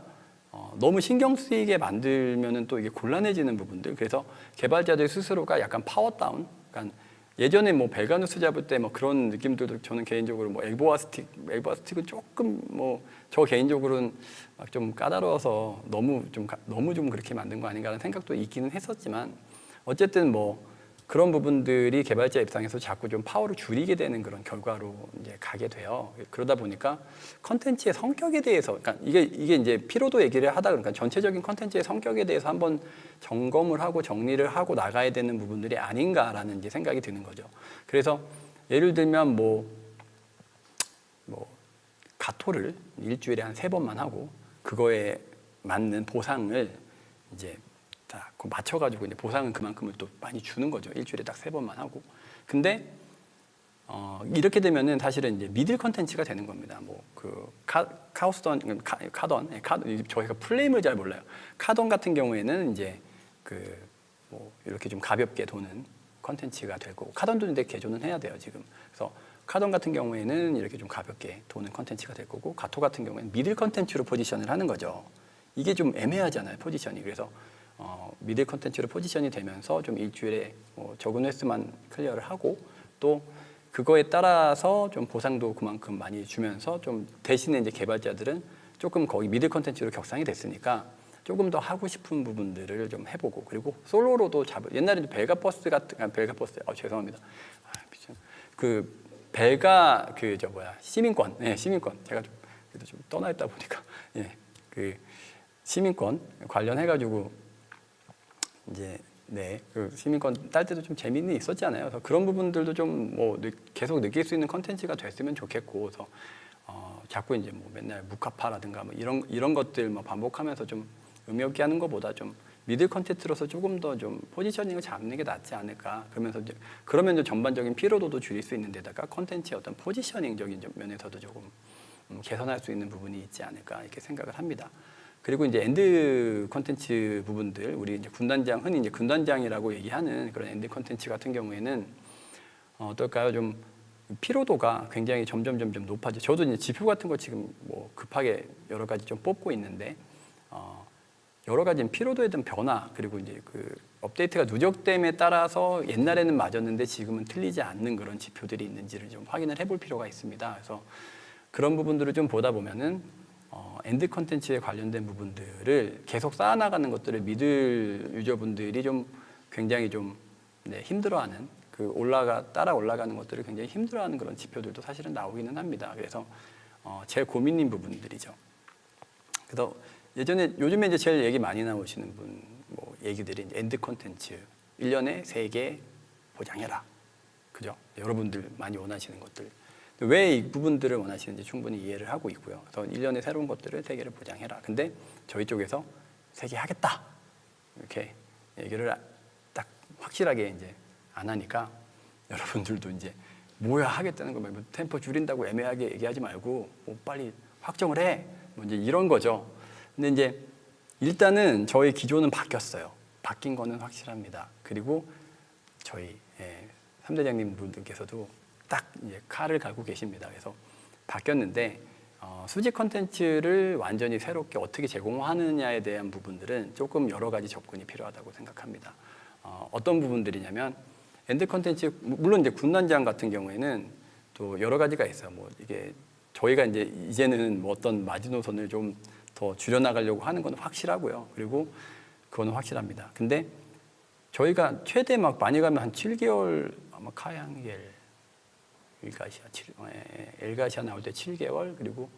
너무 신경 쓰이게 만들면은 또 이게 곤란해지는 부분들. 그래서 개발자들 스스로가 약간 파워다운. 그러니까 예전에 뭐 벨가누스 잡을 때 뭐 그런 느낌들도 저는 개인적으로 뭐 엘보아 스틱은 조금 뭐 저 개인적으로는 막 좀 까다로워서 너무 좀 그렇게 만든 거 아닌가라는 생각도 있기는 했었지만, 어쨌든 뭐 그런 부분들이 개발자 입장에서 자꾸 좀 파워를 줄이게 되는 그런 결과로 이제 가게 돼요. 그러다 보니까 컨텐츠의 성격에 대해서, 그러니까 이게 이제 피로도 얘기를 하다 그러니까 전체적인 컨텐츠의 성격에 대해서 한번 점검을 하고 정리를 하고 나가야 되는 부분들이 아닌가라는 이제 생각이 드는 거죠. 그래서 예를 들면 뭐 가토를 일주일에 한 3번만 하고 그거에 맞는 보상을 이제 딱 맞춰가지고 이제 보상은 그만큼을 또 많이 주는 거죠. 일주일에 딱 3번만 하고. 근데 이렇게 되면은 사실은 이제 미들 컨텐츠가 되는 겁니다. 뭐 그 카우스던 카던 저희가 플레임을 잘 몰라요. 카던 같은 경우에는 이제 그 뭐 이렇게 좀 가볍게 도는 컨텐츠가 되고 카던도 근데 개조는 해야 돼요 지금. 그래서 카던 같은 경우에는 이렇게 좀 가볍게 도는 컨텐츠가 될 거고 가토 같은 경우에는 미들 컨텐츠로 포지션을 하는 거죠. 이게 좀 애매하잖아요 포지션이. 그래서 미들 컨텐츠로 포지션이 되면서 좀 일주일에 뭐 적은 횟수만 클리어를 하고 또 그거에 따라서 좀 보상도 그만큼 많이 주면서 좀 대신에 이제 개발자들은 조금 거기 미들 컨텐츠로 격상이 됐으니까 조금 더 하고 싶은 부분들을 좀 해보고 그리고 솔로로도 옛날에는 벨가버스 같은 벨가버스 죄송합니다. 그 벨가 시민권 시민권 제가 좀 그래도 좀 떠나 있다 보니까 그 시민권 관련해 가지고 이제 그 시민권 딸 때도 좀 재미는 있었잖아요. 그래서 그런 부분들도 좀 뭐 계속 느낄 수 있는 컨텐츠가 됐으면 좋겠고, 그래서 자꾸 이제 뭐 맨날 무카파라든가 뭐 이런 것들 뭐 반복하면서 좀 의미 없게 하는 것보다 좀 미들 컨텐츠로서 조금 더 좀 포지셔닝을 잡는 게 낫지 않을까. 그러면 이제 전반적인 피로도도 줄일 수 있는 데다가 컨텐츠의 어떤 포지셔닝적인 면에서도 조금 개선할 수 있는 부분이 있지 않을까 이렇게 생각을 합니다. 그리고 이제 엔드 콘텐츠 부분들, 우리 이제 흔히 이제 군단장이라고 얘기하는 그런 엔드 콘텐츠 같은 경우에는 어떨까요? 좀 피로도가 굉장히 점점 높아져. 저도 이제 지표 같은 거 지금 뭐 급하게 여러 가지 좀 뽑고 있는데 여러 가지 피로도에 대한 변화 그리고 이제 그 업데이트가 누적됨에 따라서 옛날에는 맞았는데 지금은 틀리지 않는 그런 지표들이 있는지를 좀 확인을 해볼 필요가 있습니다. 그래서 그런 부분들을 좀 보다 보면은 엔드 컨텐츠에 관련된 부분들을 계속 쌓아나가는 것들을 미들 유저분들이 좀 굉장히 좀 힘들어하는 따라 올라가는 것들을 굉장히 힘들어하는 그런 지표들도 사실은 나오기는 합니다. 그래서 제일 고민인 부분들이죠. 그래서 요즘에 이제 제일 얘기 많이 나오시는 뭐 얘기들이 엔드 컨텐츠 1년에 3개 보장해라. 그죠? 여러분들 많이 원하시는 것들. 왜 이 부분들을 원하시는지 충분히 이해를 하고 있고요. 그래서 1년에 새로운 것들을 3개를 보장해라. 근데 저희 쪽에서 3개 하겠다. 이렇게 얘기를 딱 확실하게 이제 안 하니까 여러분들도 이제 뭐야 하겠다는 거 말고 템포 줄인다고 애매하게 얘기하지 말고 뭐 빨리 확정을 해. 뭐 이제 이런 거죠. 근데 이제 일단은 저희 기조는 바뀌었어요. 바뀐 거는 확실합니다. 그리고 저희 3대장님 분들께서도 딱 이제 칼을 갈고 계십니다. 그래서 바뀌었는데 수직 컨텐츠를 완전히 새롭게 어떻게 제공하느냐에 대한 부분들은 조금 여러 가지 접근이 필요하다고 생각합니다. 어떤 부분들이냐면 엔드 컨텐츠 물론 이제 군단장 같은 경우에는 또 여러 가지가 있어요. 뭐 이게 저희가 이제는 뭐 어떤 마지노선을 좀 더 줄여나가려고 하는 건 확실하고요. 그리고 그거는 확실합니다. 근데 저희가 최대 막 많이 가면 한 7개월 아마 카양겔 엘가시아 나올 때 7개월 그리고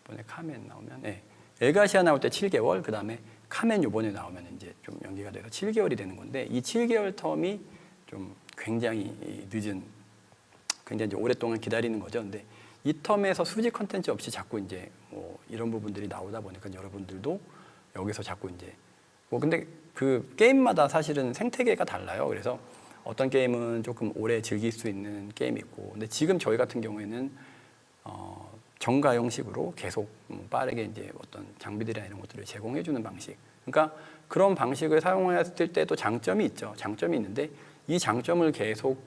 이번에 카멘 나오면 엘가시아 나올 때 7개월 그다음에 카멘 이번에 나오면 이제 좀 연기가 돼서 7개월이 되는 건데 이 7개월 텀이 좀 굉장히 늦은 굉장히 이제 오랫동안 기다리는 거죠. 근데 이 텀에서 수직 컨텐츠 없이 자꾸 이제 뭐 이런 부분들이 나오다 보니까 여러분들도 여기서 자꾸 이제 뭐 근데 그 게임마다 사실은 생태계가 달라요. 그래서 어떤 게임은 조금 오래 즐길 수 있는 게임이 있고, 근데 지금 저희 같은 경우에는 정가 형식으로 계속 빠르게 이제 어떤 장비들이나 이런 것들을 제공해주는 방식. 그러니까 그런 방식을 사용했을 때도 장점이 있죠. 장점이 있는데 이 장점을 계속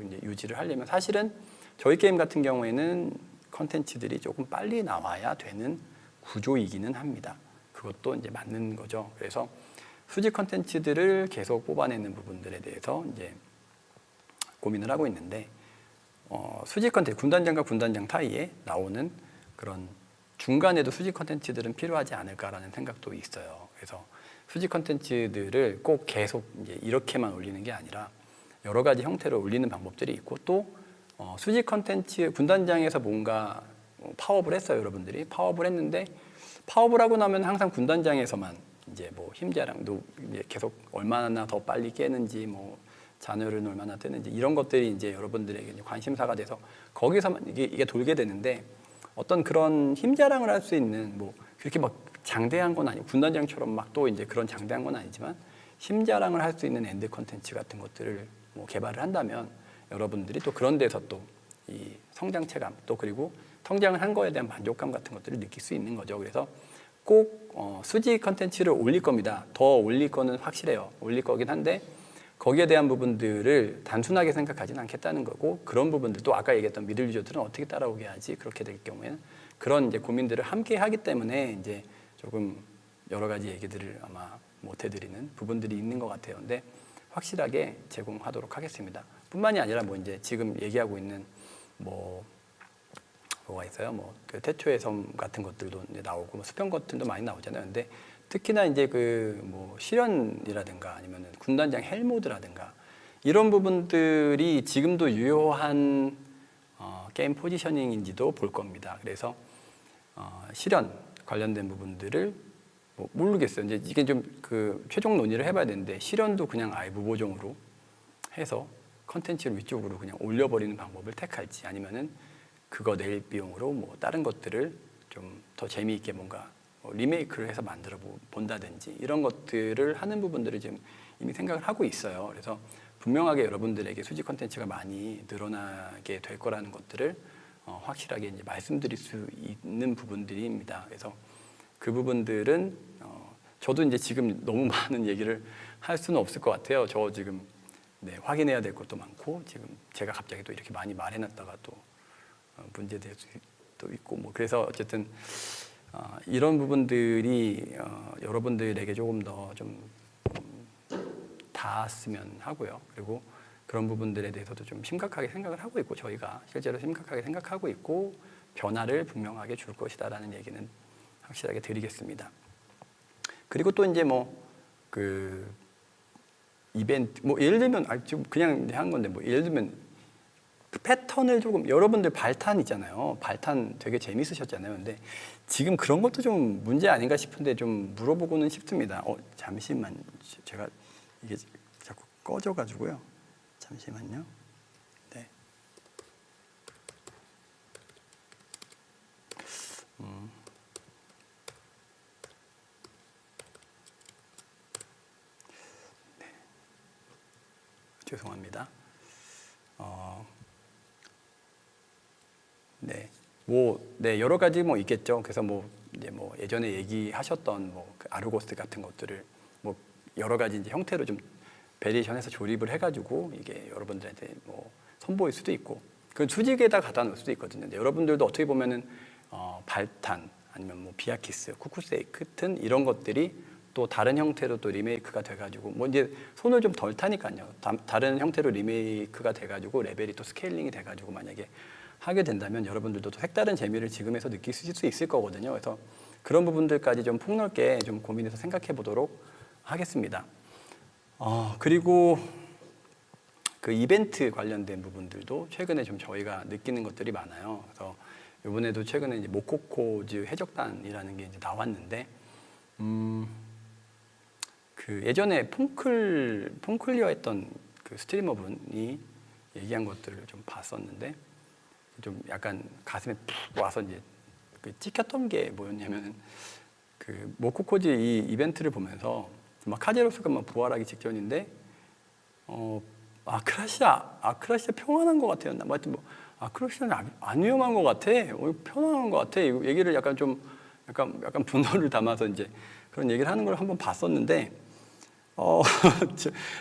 이제 유지를 하려면 사실은 저희 게임 같은 경우에는 컨텐츠들이 조금 빨리 나와야 되는 구조이기는 합니다. 그것도 이제 맞는 거죠. 그래서 수직 컨텐츠들을 계속 뽑아내는 부분들에 대해서 이제 고민을 하고 있는데 수직 컨텐츠 군단장과 군단장 사이에 나오는 그런 중간에도 수직 컨텐츠들은 필요하지 않을까라는 생각도 있어요. 그래서 수직 컨텐츠들을 꼭 계속 이제 이렇게만 올리는 게 아니라 여러 가지 형태로 올리는 방법들이 있고 또 수직 컨텐츠 군단장에서 뭔가 파업을 했어요. 여러분들이 파업을 했는데 파업을 하고 나면 항상 군단장에서만 이제 뭐 힘자랑도 이제 계속 얼마나 더 빨리 깨는지 뭐 잔여를 얼마나 뜨는지 이런 것들이 이제 여러분들에게 이제 관심사가 돼서 거기서만 이게 돌게 되는데 어떤 그런 힘자랑을 할 수 있는 뭐 그렇게 막 장대한 건 아니고 군단장처럼 막 또 이제 그런 장대한 건 아니지만 힘자랑을 할 수 있는 엔드 컨텐츠 같은 것들을 뭐 개발을 한다면 여러분들이 또 그런 데서 또 이 성장체감 또 그리고 성장을 한 거에 대한 만족감 같은 것들을 느낄 수 있는 거죠. 그래서 꼭 수직 컨텐츠를 올릴 겁니다. 더 올릴 거는 확실해요. 올릴 거긴 한데 거기에 대한 부분들을 단순하게 생각하지는 않겠다는 거고 그런 부분들 또 아까 얘기했던 미들 유저들은 어떻게 따라오게 하지 그렇게 될 경우에는 그런 이제 고민들을 함께 하기 때문에 이제 조금 여러 가지 얘기들을 아마 못 해드리는 부분들이 있는 것 같아요. 근데 확실하게 제공하도록 하겠습니다. 뿐만이 아니라 뭐 이제 지금 얘기하고 있는 뭐가 있어요? 그 태초의 섬 같은 것들도 이제 나오고 수평 것들도 많이 나오잖아요. 근데 특히나 이제 그 실현이라든가 아니면은 군단장 헬모드라든가 이런 부분들이 지금도 유효한 게임 포지셔닝인지도 볼 겁니다. 그래서 실현 관련된 부분들을 모르겠어요. 이제 이게 좀 그 최종 논의를 해봐야 되는데 실현도 그냥 아예 무보정으로 해서 컨텐츠를 위쪽으로 그냥 올려버리는 방법을 택할지 아니면은 그거 낼 비용으로 뭐 다른 것들을 좀 더 재미있게 뭔가 리메이크를 해서 만들어 본다든지 이런 것들을 하는 부분들을 지금 이미 생각을 하고 있어요. 그래서 분명하게 여러분들에게 수직 컨텐츠가 많이 늘어나게 될 거라는 것들을 확실하게 이제 말씀드릴 수 있는 부분들입니다. 그래서 그 부분들은 저도 이제 지금 너무 많은 얘기를 할 수는 없을 것 같아요. 저 지금 확인해야 될 것도 많고 지금 제가 갑자기 또 이렇게 많이 말해놨다가 또 문제될 수도 있고 뭐 그래서 어쨌든 이런 부분들이 여러분들에게 조금 더 좀 닿았으면 하고요. 그리고 그런 부분들에 대해서도 좀 심각하게 생각을 하고 있고 저희가 실제로 심각하게 생각하고 있고 변화를 분명하게 줄 것이다라는 얘기는 확실하게 드리겠습니다. 그리고 또 이제 그 이벤트 예를 들면 좀 그냥 한 건데 예를 들면 그 패턴을 조금 여러분들 발탄 있잖아요. 발탄 되게 재밌으셨잖아요. 근데 지금 그런 것도 좀 문제 아닌가 싶은데 좀 물어보고는 싶습니다. 잠시만 제가 이게 자꾸 꺼져가지고요. 잠시만요. 네. 네. 죄송합니다. 네. 여러 가지 있겠죠. 그래서 이제 예전에 얘기하셨던 그 아르고스 같은 것들을 여러 가지 이제 형태로 좀 베리에이션해서 조립을 해가지고 이게 여러분들한테 선보일 수도 있고 그 수직에다 갖다 놓을 수도 있거든요. 근데 여러분들도 어떻게 보면은 발탄 아니면 비아키스, 쿠쿠세이 같은 이런 것들이 또 다른 형태로 또 리메이크가 돼가지고 이제 손을 좀 덜 타니까요. 다른 형태로 리메이크가 돼가지고 레벨이 또 스케일링이 돼가지고 만약에 하게 된다면 여러분들도 또 색다른 재미를 지금에서 느낄 수 있을 거거든요. 그래서 그런 부분들까지 좀 폭넓게 좀 고민해서 생각해 보도록 하겠습니다. 그리고 그 이벤트 관련된 부분들도 최근에 좀 저희가 느끼는 것들이 많아요. 그래서 이번에도 최근에 이제 모코코즈 해적단이라는 게 이제 나왔는데, 그 예전에 폰클리어 했던 그 스트리머분이 얘기한 것들을 좀 봤었는데, 좀 약간 가슴에 푹 와서 이제 그 찍혔던 게 뭐였냐면, 그 모코코즈 이 이벤트를 보면서 막 카제로스가 막 부활하기 직전인데, 아크라시아 평안한 것 같아요. 하여튼 아크라시아는 안 위험한 것 같아. 편안한 것 같아. 이 얘기를 약간 분노를 담아서 이제 그런 얘기를 하는 걸 한번 봤었는데,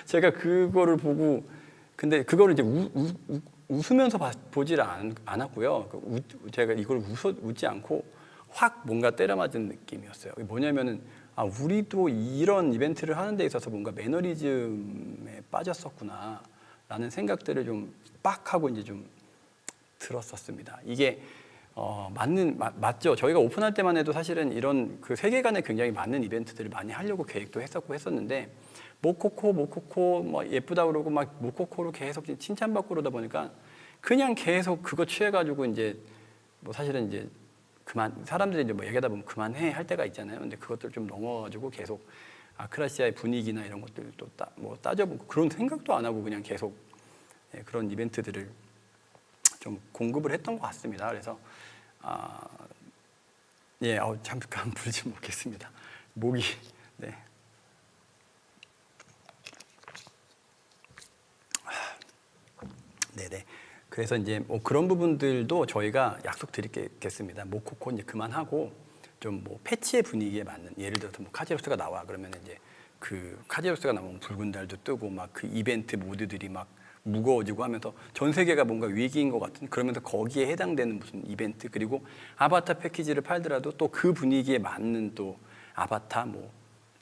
제가 그거를 보고, 근데 그거를 이제 웃으면서 보지를 않았고요. 제가 이걸 웃지 않고 확 뭔가 때려맞은 느낌이었어요. 뭐냐면은, 우리도 이런 이벤트를 하는 데 있어서 뭔가 매너리즘에 빠졌었구나 라는 생각들을 좀 빡 하고 이제 좀 들었었습니다. 이게 맞죠. 저희가 오픈할 때만 해도 사실은 이런 그 세계관에 굉장히 많은 이벤트들을 많이 하려고 계획도 했었는데, 모코코 예쁘다 그러고 막 모코코로 계속 칭찬받고 그러다 보니까 그냥 계속 그거 취해가지고 이제 사실은 이제 사람들이 이제 얘기하다 보면 그만해 할 때가 있잖아요. 근데 그것들 좀 넘어가지고 계속 아크라시아의 분위기나 이런 것들도 따져보고 그런 생각도 안 하고 그냥 계속 그런 이벤트들을 좀 공급을 했던 것 같습니다. 그래서 잠깐 부르지 못겠습니다. 목이 네. 네네. 그래서 이제 뭐 그런 부분들도 저희가 약속드리겠습니다. 모코코 이제 그만하고 좀 뭐 패치의 분위기에 맞는, 예를 들어서 뭐 카제로스가 나와 그러면 이제 그 카제로스가 나오면 붉은 달도 뜨고 막 그 이벤트 모드들이 막 무거워지고 하면서 전 세계가 뭔가 위기인 것 같은, 그러면서 거기에 해당되는 무슨 이벤트, 그리고 아바타 패키지를 팔더라도 또 그 분위기에 맞는 또 아바타 뭐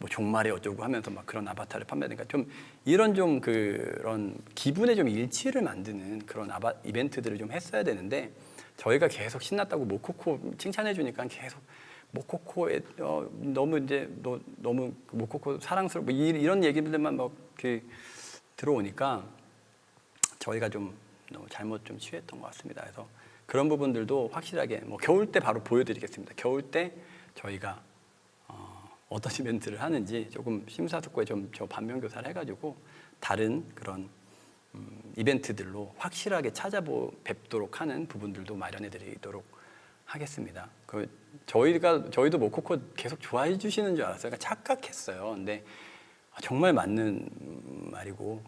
종말에 어쩌고 하면서 막 그런 아바타를 판매하니까 좀 이런 좀 그런 기분의 좀 일치를 만드는 그런 이벤트들을 좀 했어야 되는데, 저희가 계속 신났다고 모코코 칭찬해 주니까 계속 모코코에 너무 이제 너무 모코코 사랑스럽고 이런 얘기들만 막 이렇게 들어오니까 저희가 좀 너무 잘못 좀 취했던 것 같습니다. 그래서 그런 부분들도 확실하게 뭐 겨울 때 바로 보여드리겠습니다. 겨울 때 저희가 어떤 이벤트를 하는지 조금 심사숙고에 좀 저 반면교사를 해가지고 다른 그런 이벤트들로 확실하게 뵙도록 하는 부분들도 마련해드리도록 하겠습니다. 저희도 모코코 계속 좋아해 주시는 줄 알았어요. 그러니까 착각했어요. 근데 정말 맞는 말이고,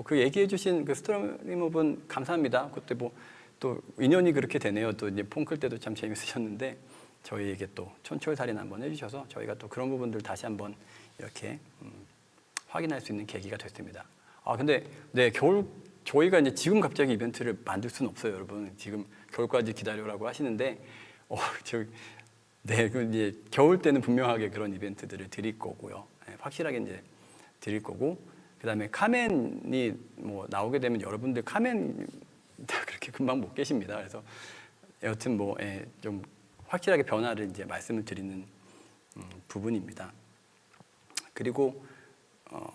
그 얘기해 주신 그 스트리머분 감사합니다. 그때 뭐 또 인연이 그렇게 되네요. 또 이제 폰클 때도 참 재밌으셨는데 저희에게 또 촌철살인 한번 해주셔서 저희가 또 그런 부분들 다시 한번 이렇게 확인할 수 있는 계기가 됐습니다. 근데 네, 저희가 이제 지금 갑자기 이벤트를 만들 수는 없어요, 여러분. 지금 겨울까지 기다려라고 하시는데 네, 이제 겨울 때는 분명하게 그런 이벤트들을 드릴 거고요. 네, 확실하게 이제 드릴 거고, 그다음에 카멘이 뭐 나오게 되면 여러분들 카멘 그렇게 금방 못 계십니다. 그래서 여튼 뭐 좀 확실하게 변화를 이제 말씀을 드리는 부분입니다. 그리고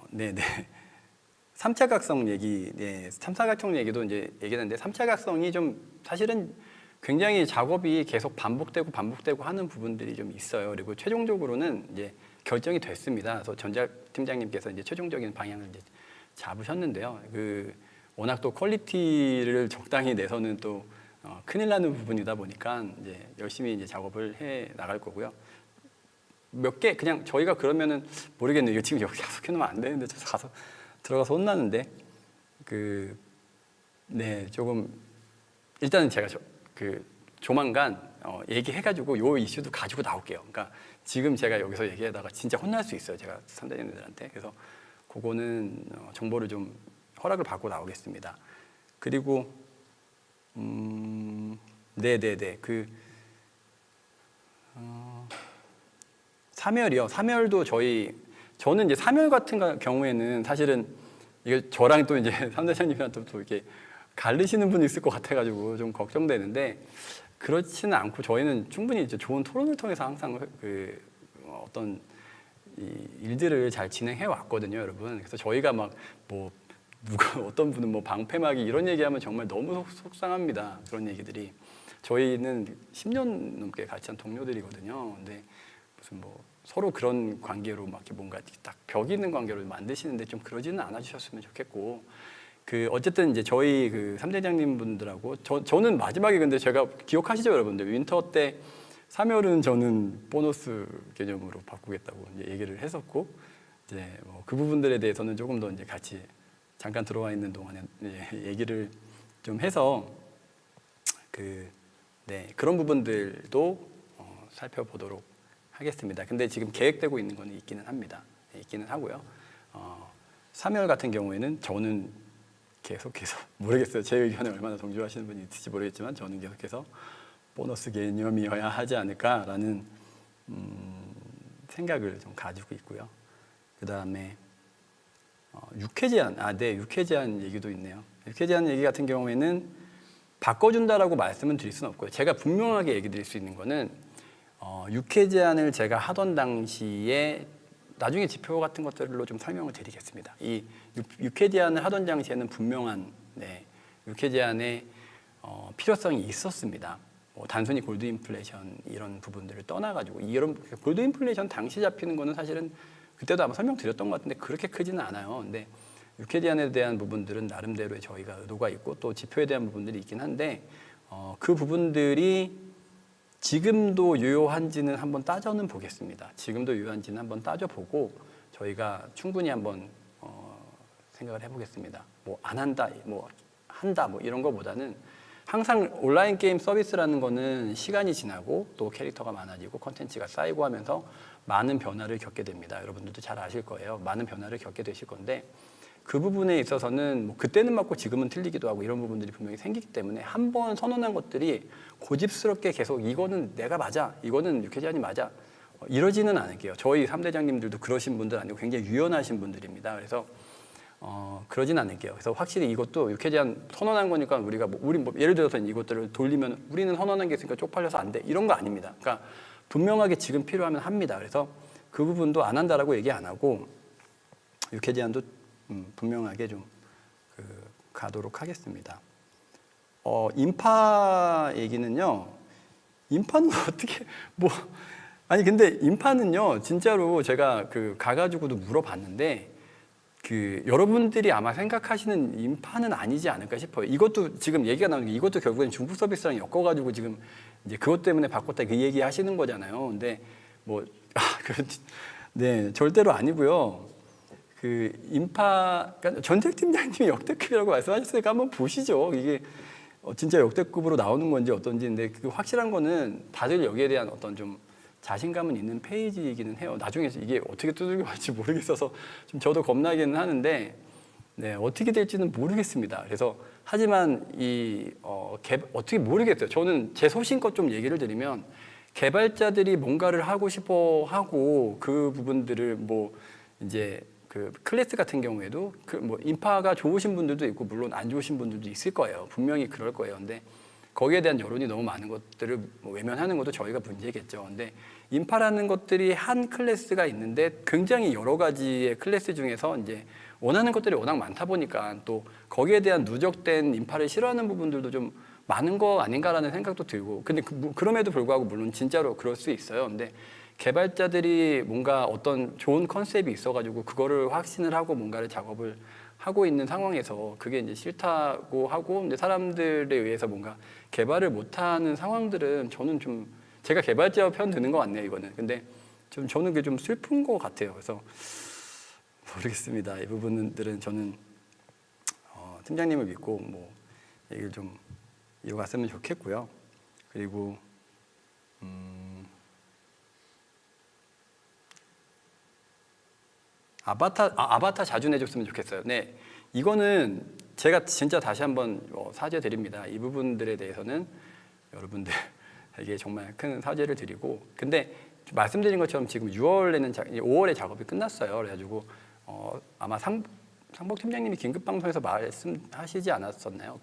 네네. 3차 각성 얘기, 네, 3차 각성 얘기도 이제 얘기했는데 3차 각성이 좀 사실은 굉장히 작업이 계속 반복되고 하는 부분들이 좀 있어요. 그리고 최종적으로는 이제 결정이 됐습니다. 그래서 전략팀장님께서 이제 최종적인 방향을 이제 잡으셨는데요. 워낙 또 퀄리티를 적당히 내서는 또 큰일 나는 부분이다 보니까 이제 열심히 이제 작업을 해 나갈 거고요. 몇 개 그냥 저희가 그러면은 모르겠네요. 이거 지금 여기 계속 해놓으면 안 되는데 저 가서 들어가서 혼나는데 네, 조금 일단은 제가 조만간 얘기해가지고 요 이슈도 가지고 나올게요. 그러니까 지금 제가 여기서 얘기하다가 진짜 혼날 수 있어요. 제가 선대님들한테. 그래서 그거는 정보를 좀 허락을 받고 나오겠습니다. 그리고 네네네 사멸이요. 사멸도 저는 이제 사멸 같은 경우에는 사실은 이게 저랑 또 이제 삼대장님이랑 또 이렇게 갈리시는 분이 있을 것 같아가지고 좀 걱정되는데, 그렇지는 않고 저희는 충분히 이제 좋은 토론을 통해서 항상 어떤 일들을 잘 진행해 왔거든요, 여러분. 그래서 저희가 막 뭐 어떤 분은 뭐 방패막이 이런 얘기하면 정말 너무 속상합니다. 그런 얘기들이. 저희는 10년 넘게 같이 한 동료들이거든요. 근데 무슨 뭐 서로 그런 관계로 막 뭔가 딱 벽 있는 관계로 만드시는데 좀 그러지는 않아 주셨으면 좋겠고, 어쨌든 이제 저희 삼대장님 분들하고 저는 마지막에, 근데 제가 기억하시죠, 여러분들? 윈터 때 사멸은 저는 보너스 개념으로 바꾸겠다고 이제 얘기를 했었고, 이제 뭐 그 부분들에 대해서는 조금 더 이제 같이 잠깐 들어와 있는 동안에 얘기를 좀 해서 네, 그런 부분들도 살펴보도록 하겠습니다. 근데 지금 계획되고 있는 건 있기는 합니다. 네, 있기는 하고요. 사멸 같은 경우에는 저는 계속해서 모르겠어요. 제 의견을 얼마나 동조하시는 분이 있을지 모르겠지만 저는 계속해서 보너스 개념이어야 하지 않을까라는 생각을 좀 가지고 있고요. 그 다음에 육회 제한, 네, 육회 제한 얘기도 있네요. 육회 제한 얘기 같은 경우에는 바꿔준다라고 말씀은 드릴 수는 없고요. 제가 분명하게 얘기 드릴 수 있는 거는 육회 제한을 제가 하던 당시에 나중에 지표 같은 것들로 좀 설명을 드리겠습니다. 이 육회 제한을 하던 당시에는 분명한 육회 제한의 필요성이 있었습니다. 단순히 골드 인플레이션 이런 부분들을 떠나가지고, 이런 골드 인플레이션 당시 잡히는 거는 사실은 그때도 아마 설명드렸던 것 같은데 그렇게 크지는 않아요. 근데 육회 제한에 대한 부분들은 나름대로의 저희가 의도가 있고 또 지표에 대한 부분들이 있긴 한데 그 부분들이 지금도 유효한지는 한번 따져는 보겠습니다. 지금도 유효한지는 한번 따져보고 저희가 충분히 한번 생각을 해보겠습니다. 뭐 안 한다, 뭐 한다 뭐 이런 거보다는 항상 온라인 게임 서비스라는 거는 시간이 지나고 또 캐릭터가 많아지고 컨텐츠가 쌓이고 하면서 많은 변화를 겪게 됩니다. 여러분들도 잘 아실 거예요. 많은 변화를 겪게 되실 건데 그 부분에 있어서는 뭐 그때는 맞고 지금은 틀리기도 하고 이런 부분들이 분명히 생기기 때문에 한 번 선언한 것들이 고집스럽게 계속 이거는 내가 맞아, 이거는 유쾌제한이 맞아 이러지는 않을게요. 저희 3대장님들도 그러신 분들 아니고 굉장히 유연하신 분들입니다. 그래서 그러진 않을게요. 그래서 확실히 이것도 유쾌제한 선언한 거니까 우리가 우리 예를 들어서 이것들을 돌리면 우리는 선언한 게 있으니까 쪽팔려서 안 돼 이런 거 아닙니다. 그러니까 분명하게 지금 필요하면 합니다. 그래서 그 부분도 안 한다라고 얘기 안 하고 유쾌제한도 분명하게 좀 가도록 하겠습니다. 인파 얘기는요. 인파는 어떻게 아니 근데 인파는요 진짜로 제가 가가지고도 물어봤는데 여러분들이 아마 생각하시는 인파는 아니지 않을까 싶어요. 이것도 지금 얘기가 나오는 게 이것도 결국엔 중국 서비스랑 엮어가지고 지금 이제 그것 때문에 바꿨다 그 얘기 하시는 거잖아요. 근데 네 절대로 아니고요. 그러니까 전택 팀장님이 역대급이라고 말씀하셨으니까 한번 보시죠. 이게 진짜 역대급으로 나오는 건지 어떤지인데 확실한 거는 다들 여기에 대한 어떤 좀 자신감은 있는 페이지이기는 해요. 나중에 이게 어떻게 두들겨 맞지 모르겠어서 좀 저도 겁나기는 하는데 네, 어떻게 될지는 모르겠습니다. 그래서 하지만 어떻게 모르겠어요. 저는 제 소신껏 좀 얘기를 드리면 개발자들이 뭔가를 하고 싶어 하고 그 부분들을 이제 클래스 같은 경우에도 인파가 좋으신 분들도 있고 물론 안 좋으신 분들도 있을 거예요. 분명히 그럴 거예요. 근데 거기에 대한 여론이 너무 많은 것들을 외면하는 것도 저희가 문제겠죠. 근데 인파라는 것들이 한 클래스가 있는데 굉장히 여러 가지의 클래스 중에서 이제 원하는 것들이 워낙 많다 보니까 또 거기에 대한 누적된 인파를 싫어하는 부분들도 좀 많은 거 아닌가라는 생각도 들고 근데 그럼에도 불구하고 물론 진짜로 그럴 수 있어요. 근데 개발자들이 뭔가 어떤 좋은 컨셉이 있어가지고 그거를 확신을 하고 뭔가를 작업을 하고 있는 상황에서 그게 이제 싫다고 하고 근데 사람들에 의해서 뭔가 개발을 못하는 상황들은 저는 좀 제가 개발자 편 드는 것 같네요 이거는. 근데 좀 저는 그게 좀 슬픈 것 같아요. 그래서 모르겠습니다. 이 부분들은 저는 팀장님을 믿고 얘기를 좀 이어갔으면 좋겠고요. 그리고 아바타 자주 내줬으면 좋겠어요. 네, 이거는 제가 진짜 다시 한번 사죄드립니다. 이 부분들에 대해서는 여러분들에게 정말 큰 사죄를 드리고 근데 말씀드린 것처럼 지금 5월에 작업이 끝났어요. 그래가지고 아마 상복 팀장님이 긴급 방송에서 말씀하시지 않았었나요?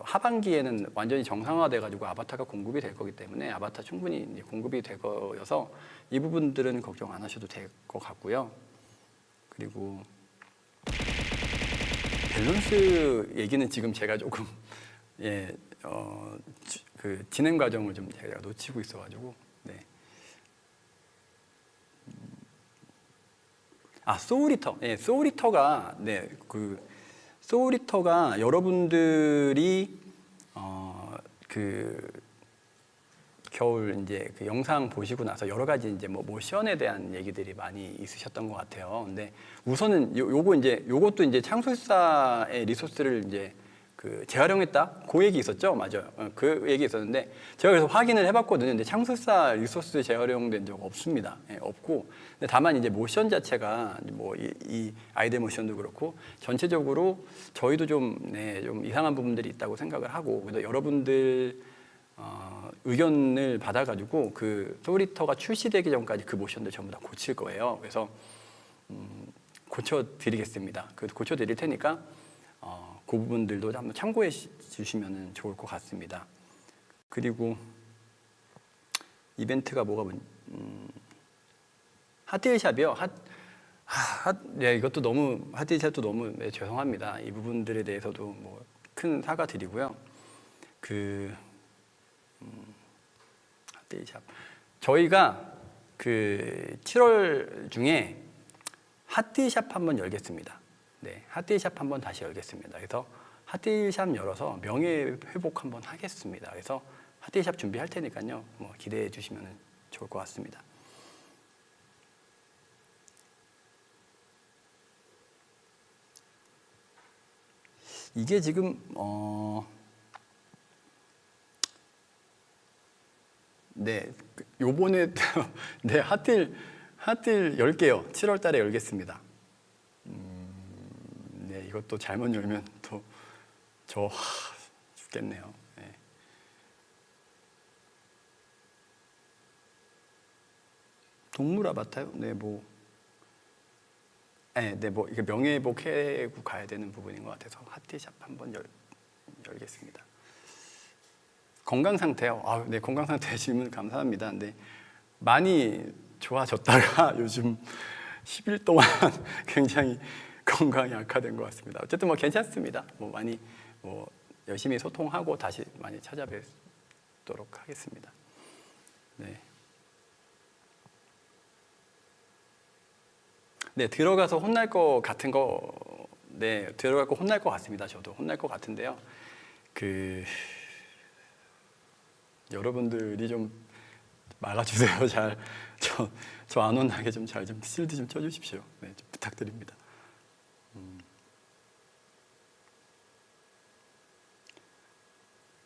하반기에는 완전히 정상화돼가지고 아바타가 공급이 될 거기 때문에 아바타 충분히 공급이 될 거여서 이 부분들은 걱정 안 하셔도 될 것 같고요. 그리고 밸런스 얘기는 지금 제가 조금 진행 과정을 좀 제가 놓치고 있어가지고 네. 소울리터. 네, 소울리터가 소울리터가 여러분들이 겨울 이제 영상 보시고 나서 여러 가지 이제 모션에 대한 얘기들이 많이 있으셨던 것 같아요. 근데 우선은 요것도 이제 창술사의 리소스를 이제 재활용했다? 그 얘기 있었죠? 맞아요. 그 얘기 있었는데 제가 그래서 확인을 해봤거든요. 근데 창술사 리소스 재활용된 적 없습니다. 없고 근데 다만 이제 모션 자체가 이 아이들 모션도 그렇고 전체적으로 저희도 좀 이상한 부분들이 있다고 생각을 하고 그래서 여러분들 의견을 받아가지고 소울리터가 출시되기 전까지 그 모션들 전부 다 고칠 거예요. 그래서 고쳐드리겠습니다. 고쳐드릴 테니까 그 부분들도 한번 참고해 주시면 좋을 것 같습니다. 그리고 이벤트가 핫딜샵이요. 네, 이것도 너무 핫딜샵도 너무 죄송합니다. 이 부분들에 대해서도 큰 사과드리고요. 핫딜샵 저희가 7월 중에 핫딜샵 한번 열겠습니다. 네, 핫딜샵 한번 다시 열겠습니다. 그래서 핫딜샵 열어서 명예 회복 한번 하겠습니다. 그래서 핫딜샵 준비할 테니까요. 기대해 주시면 좋을 것 같습니다. 이게 지금 네, 요번에 네, 핫딜 10개요. 7월 달에 열겠습니다. 네, 이것도 잘못 열면 또 저 죽겠네요. 네. 동물 아바타요? 네, 뭐 이게 명예회복 해고 가야 되는 부분인 것 같아서 핫딜샵 한번 열겠습니다. 건강 상태요? 네, 건강 상태 질문 감사합니다. 근데 많이 좋아졌다가 요즘 10일 동안 굉장히 건강이 악화된 것 같습니다. 어쨌든 뭐 괜찮습니다. 뭐 많이 열심히 소통하고 다시 많이 찾아뵙도록 하겠습니다. 네. 네, 들어가서 혼날 것 같은 거, 네, 들어가고 혼날 것 같습니다. 저도 혼날 것 같은데요. 여러분들이 좀 막아주세요. 잘, 저 안 혼나게 좀 잘 좀 실드 좀 쳐주십시오. 네, 좀 부탁드립니다.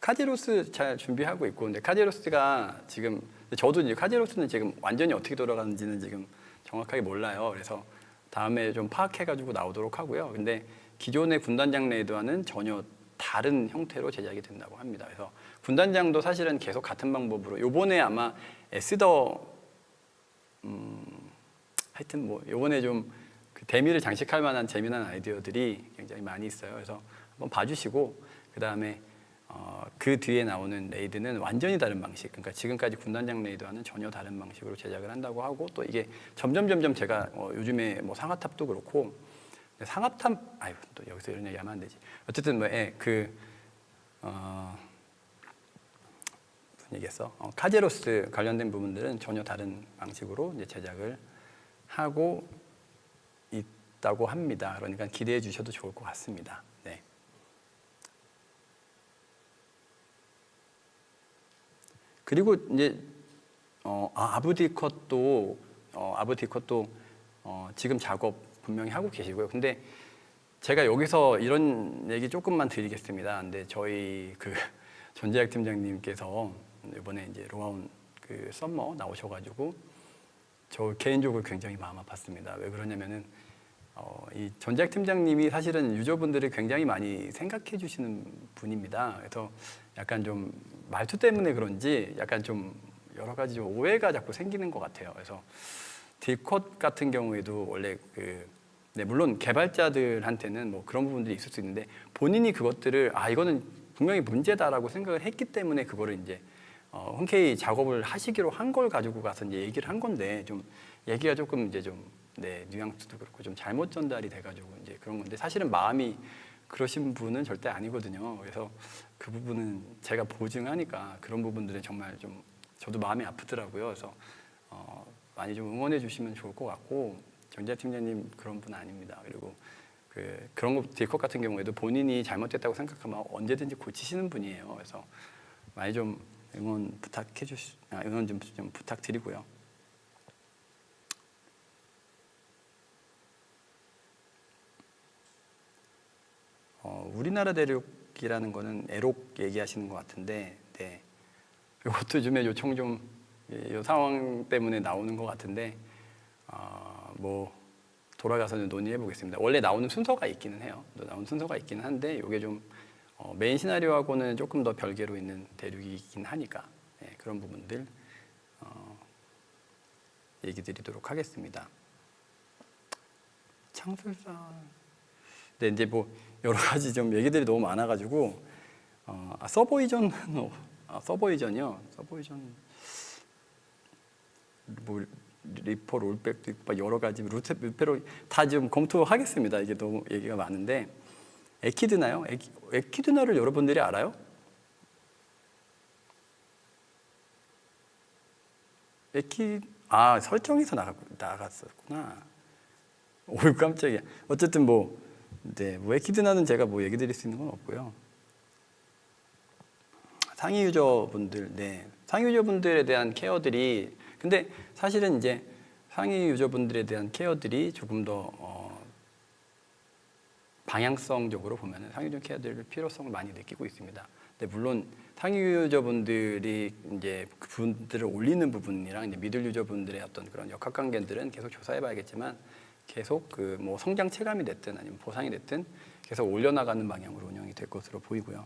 카제로스 잘 준비하고 있고, 근데 카제로스가 지금, 저도 이제 카제로스는 지금 완전히 어떻게 돌아가는지는 지금 정확하게 몰라요. 그래서 다음에 좀 파악해가지고 나오도록 하고요. 근데 기존의 군단장 레이더와는 전혀 다른 형태로 제작이 된다고 합니다. 그래서 군단장도 사실은 계속 같은 방법으로 요번에 아마 하여튼 뭐 요번에 좀 그 대미를 장식할 만한 재미난 아이디어들이 굉장히 많이 있어요. 그래서 한번 봐주시고 그 다음에 그 뒤에 나오는 레이드는 완전히 다른 방식, 그러니까 지금까지 군단장 레이드와는 전혀 다른 방식으로 제작을 한다고 하고, 또 이게 점점 제가 요즘에 뭐 상하탑도 그렇고, 상하탑 또 여기서 이런 얘기하면 안 되지. 어쨌든 무슨 얘기했어? 카제로스 관련된 부분들은 전혀 다른 방식으로 이제 제작을 하고 있다고 합니다. 그러니까 기대해 주셔도 좋을 것 같습니다. 네. 그리고 이제 아브디컷도 지금 작업 분명히 하고 계시고요. 근데 제가 여기서 이런 얘기 조금만 드리겠습니다. 근데 저희 그 전재학 팀장님께서 이번에 이제 로아운 그 썸머 나오셔가지고 저 개인적으로 굉장히 마음 아팠습니다. 왜 그러냐면은 이 전재학 팀장님이 사실은 유저분들을 굉장히 많이 생각해 주시는 분입니다. 그래서 약간 좀 말투 때문에 그런지 약간 좀 여러 가지 좀 오해가 자꾸 생기는 것 같아요. 그래서 딜컷 같은 경우에도 원래 물론 개발자들한테는 뭐 그런 부분들이 있을 수 있는데 본인이 그것들을 이거는 분명히 문제다라고 생각을 했기 때문에 그거를 이제 흔쾌히 작업을 하시기로 한 걸 가지고 가서 이제 얘기를 한 건데, 좀 얘기가 조금 이제 좀 뉘앙스도 그렇고 좀 잘못 전달이 돼가지고 이제 그런 건데, 사실은 마음이 그러신 분은 절대 아니거든요. 그래서 그 부분은 제가 보증하니까 그런 부분들은 정말 좀 저도 마음이 아프더라고요. 그래서 많이 좀 응원해 주시면 좋을 것 같고, 정재 팀장님 그런 분 아닙니다. 그리고 그런 거 딜컷 같은 경우에도 본인이 잘못됐다고 생각하면 언제든지 고치시는 분이에요. 그래서 많이 좀 응원 응원 좀 부탁드리고요. 우리나라 대륙이라는 거는 에록 얘기하시는 것 같은데, 네. 이것도 요즘에 요청 좀 이 상황 때문에 나오는 것 같은데, 뭐 돌아가서는 논의해 보겠습니다. 원래 나오는 순서가 있기는 해요. 나오는 순서가 있기는 한데, 이게 좀 메인 시나리오하고는 조금 더 별개로 있는 대륙이긴 하니까 그런 부분들 얘기 드리도록 하겠습니다. 창술사. 네, 이제 뭐 여러 가지 좀 얘기들이 너무 많아가지고 서버 이전 서버 이전이요. 서버 이전 뭐 리퍼 롤백도 있고 여러 가지 루페로 다 지금 검토하겠습니다. 이게 너무 얘기가 많은데, 에키드나요? 에키드나를 여러분들이 알아요? 설정에서 나갔었구나. 오, 깜짝이야. 어쨌든 뭐 에키드나는 제가 뭐 얘기 드릴 수 있는 건 없고요. 상위 유저분들, 상위 유저분들에 대한 케어들이, 근데 사실은 이제 상위 유저분들에 대한 케어들이 조금 더 방향성적으로 보면은 상위 유저 키워드를 필요성을 많이 느끼고 있습니다. 근데 물론 상위 유저분들이 이제 그분들을 올리는 부분이랑 이제 미들 유저분들의 어떤 그런 역학관계들은 계속 조사해봐야겠지만 계속 그 뭐 성장 체감이 됐든 아니면 보상이 됐든 계속 올려나가는 방향으로 운영이 될 것으로 보이고요.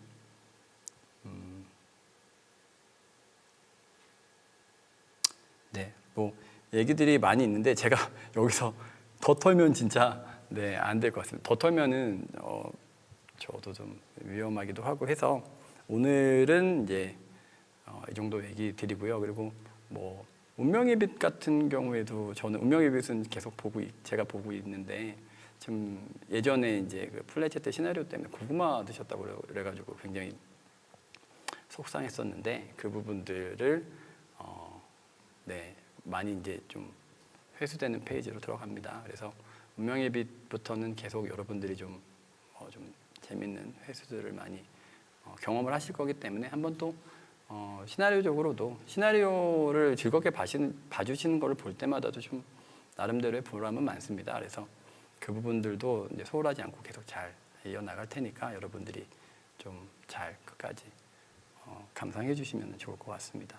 네, 뭐 얘기들이 많이 있는데 제가 여기서 더 털면 진짜 네, 안 될 것 같습니다. 더 털면은 저도 좀 위험하기도 하고 해서 오늘은 이제 이 정도 얘기 드리고요. 그리고 뭐 운명의 빛 같은 경우에도 저는 운명의 빛은 계속 제가 보고 있는데 좀 예전에 이제 그 플래치 때 시나리오 때문에 고구마 드셨다고 그래가지고 굉장히 속상했었는데 그 부분들을 네, 많이 이제 좀 회수되는 페이지로 들어갑니다. 그래서 운명의 빛부터는 계속 여러분들이 좀 재밌는 회수들을 많이 경험을 하실 거기 때문에 한번 또 시나리오적으로도 시나리오를 즐겁게 봐주시는 걸 볼 때마다도 좀 나름대로의 보람은 많습니다. 그래서 그 부분들도 이제 소홀하지 않고 계속 잘 이어나갈 테니까 여러분들이 좀 잘 끝까지 감상해 주시면 좋을 것 같습니다.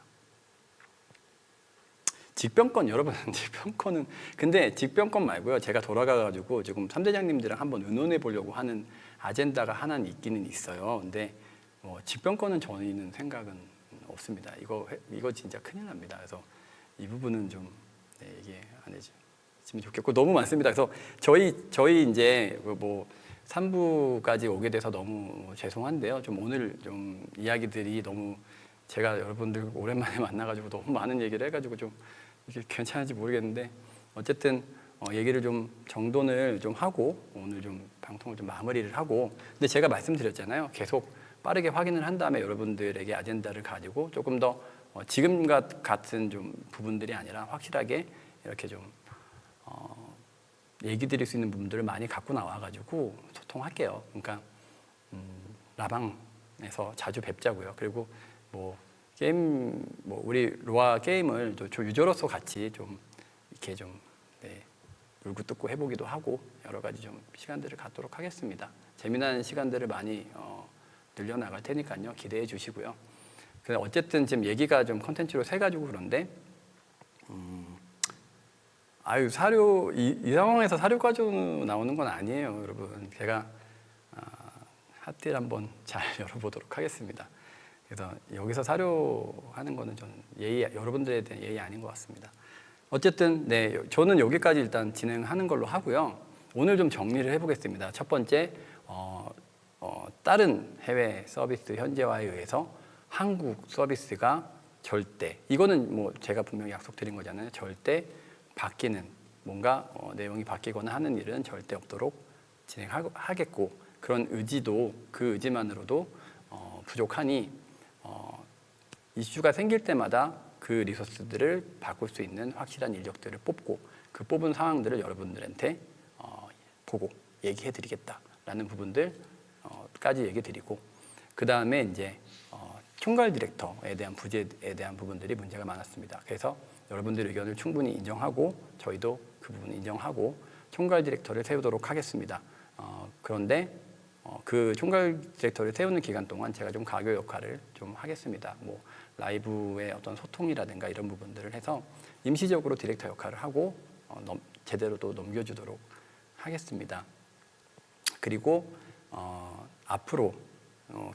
직병권 여러분 직병권은 근데 직병권 말고요. 제가 돌아가가지고 지금 3대장님들이랑 한번 의논해 보려고 하는 아젠다가 하나는 있기는 있어요. 근데 직병권은 저희는 생각은 없습니다. 이거 진짜 큰일 납니다. 그래서 이 부분은 좀 얘기 안 해주시면 좋겠고 너무 많습니다. 그래서 저희 이제 뭐 3부까지 오게 돼서 너무 죄송한데요. 좀 오늘 좀 이야기들이 너무 제가 여러분들 오랜만에 만나가지고 너무 많은 얘기를 해가지고 좀 이게 괜찮은지 모르겠는데 어쨌든 얘기를 좀 정돈을 좀 하고 오늘 좀 방송을 좀 마무리를 하고 근데 제가 말씀드렸잖아요. 계속 빠르게 확인을 한 다음에 여러분들에게 아젠다를 가지고 조금 더 지금 같은 좀 부분들이 아니라 확실하게 이렇게 좀 얘기 드릴 수 있는 부분들을 많이 갖고 나와가지고 소통할게요. 그러니까 라방에서 자주 뵙자고요. 그리고 뭐 게임 우리 로아 게임을 또 유저로서 같이 좀 이렇게 좀 물고 뜯고 해보기도 하고 여러 가지 좀 시간들을 갖도록 하겠습니다. 재미난 시간들을 많이 늘려나갈 테니까요. 기대해 주시고요. 어쨌든 지금 얘기가 좀 컨텐츠로 새가지고 그런데 사료 이 상황에서 사료 가지고 나오는 건 아니에요, 여러분. 제가 핫딜 한번 잘 열어보도록 하겠습니다. 그래서 여기서 사료하는 거는 저는 여러분들에 대한 예의 아닌 것 같습니다. 어쨌든 네, 저는 여기까지 일단 진행하는 걸로 하고요. 오늘 좀 정리를 해보겠습니다. 첫 번째, 다른 해외 서비스 현재화에 의해서 한국 서비스가 절대 이거는 뭐 제가 분명히 약속드린 거잖아요. 절대 바뀌는 뭔가 내용이 바뀌거나 하는 일은 절대 없도록 진행하겠고 그런 의지도 그 의지만으로도 부족하니 이슈가 생길 때마다 그 리소스들을 바꿀 수 있는 확실한 인력들을 뽑고 그 뽑은 상황들을 여러분들한테 보고 얘기해 드리겠다라는 부분들까지 얘기 드리고 그 다음에 이제 총괄 디렉터에 대한 부재에 대한 부분들이 문제가 많았습니다. 그래서 여러분들의 의견을 충분히 인정하고 저희도 그 부분을 인정하고 총괄 디렉터를 세우도록 하겠습니다. 그런데 그 총괄 디렉터를 세우는 기간 동안 제가 좀 가교 역할을 좀 하겠습니다. 뭐 라이브의 어떤 소통이라든가 이런 부분들을 해서 임시적으로 디렉터 역할을 하고 제대로 또 넘겨주도록 하겠습니다. 그리고 앞으로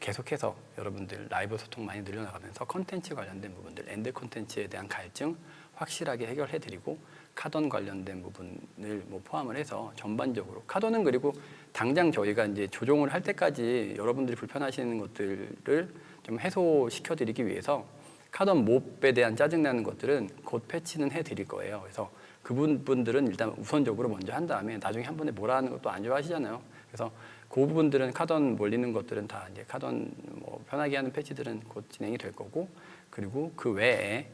계속해서 여러분들 라이브 소통 많이 늘려나가면서 컨텐츠 관련된 부분들, 엔드 컨텐츠에 대한 갈증 확실하게 해결해드리고 카던 관련된 부분을 뭐 포함을 해서 전반적으로 카던은 그리고 당장 저희가 이제 조정을 할 때까지 여러분들이 불편하시는 것들을 좀 해소시켜드리기 위해서 카던 몹에 대한 짜증나는 것들은 곧 패치는 해드릴 거예요. 그래서 그 부분들은 일단 우선적으로 먼저 한 다음에 나중에 한 번에 뭐라 하는 것도 안 좋아하시잖아요. 그래서 그 부분들은 카던 몰리는 것들은 다 이제 카던 뭐 편하게 하는 패치들은 곧 진행이 될 거고 그리고 그 외에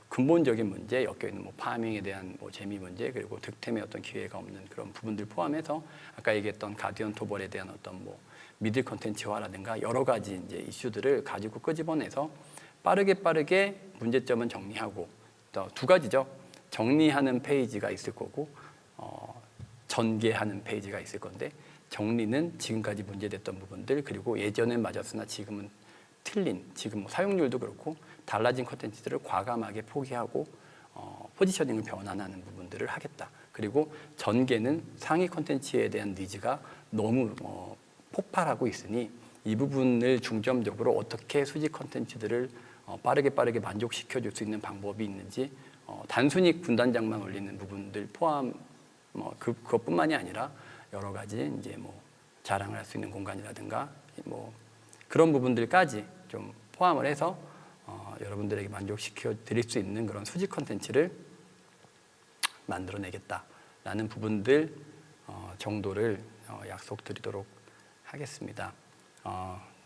근본적인 문제 엮여 있는 뭐 파밍에 대한 뭐 재미 문제 그리고 득템의 어떤 기회가 없는 그런 부분들 포함해서 아까 얘기했던 가디언 토벌에 대한 어떤 뭐 미들 컨텐츠화라든가 여러 가지 이제 이슈들을 가지고 끄집어내서 빠르게 문제점은 정리하고 또 두 가지죠. 정리하는 페이지가 있을 거고 전개하는 페이지가 있을 건데 정리는 지금까지 문제됐던 부분들, 그리고 예전엔 맞았으나 지금은 틀린, 지금 뭐 사용률도 그렇고 달라진 컨텐츠들을 과감하게 포기하고 포지셔닝을 변환하는 부분들을 하겠다. 그리고 전개는 상위 컨텐츠에 대한 니즈가 너무 폭발하고 있으니 이 부분을 중점적으로 어떻게 수직 컨텐츠들을 빠르게 만족시켜 줄 수 있는 방법이 있는지, 단순히 군단장만 올리는 부분들 포함 그것뿐만이 아니라 여러 가지 이제 뭐 자랑을 할 수 있는 공간이라든가 뭐 그런 부분들까지 좀 포함을 해서 여러분들에게 만족시켜 드릴 수 있는 그런 수직 컨텐츠를 만들어내겠다라는 부분들 정도를 약속드리도록 하겠습니다.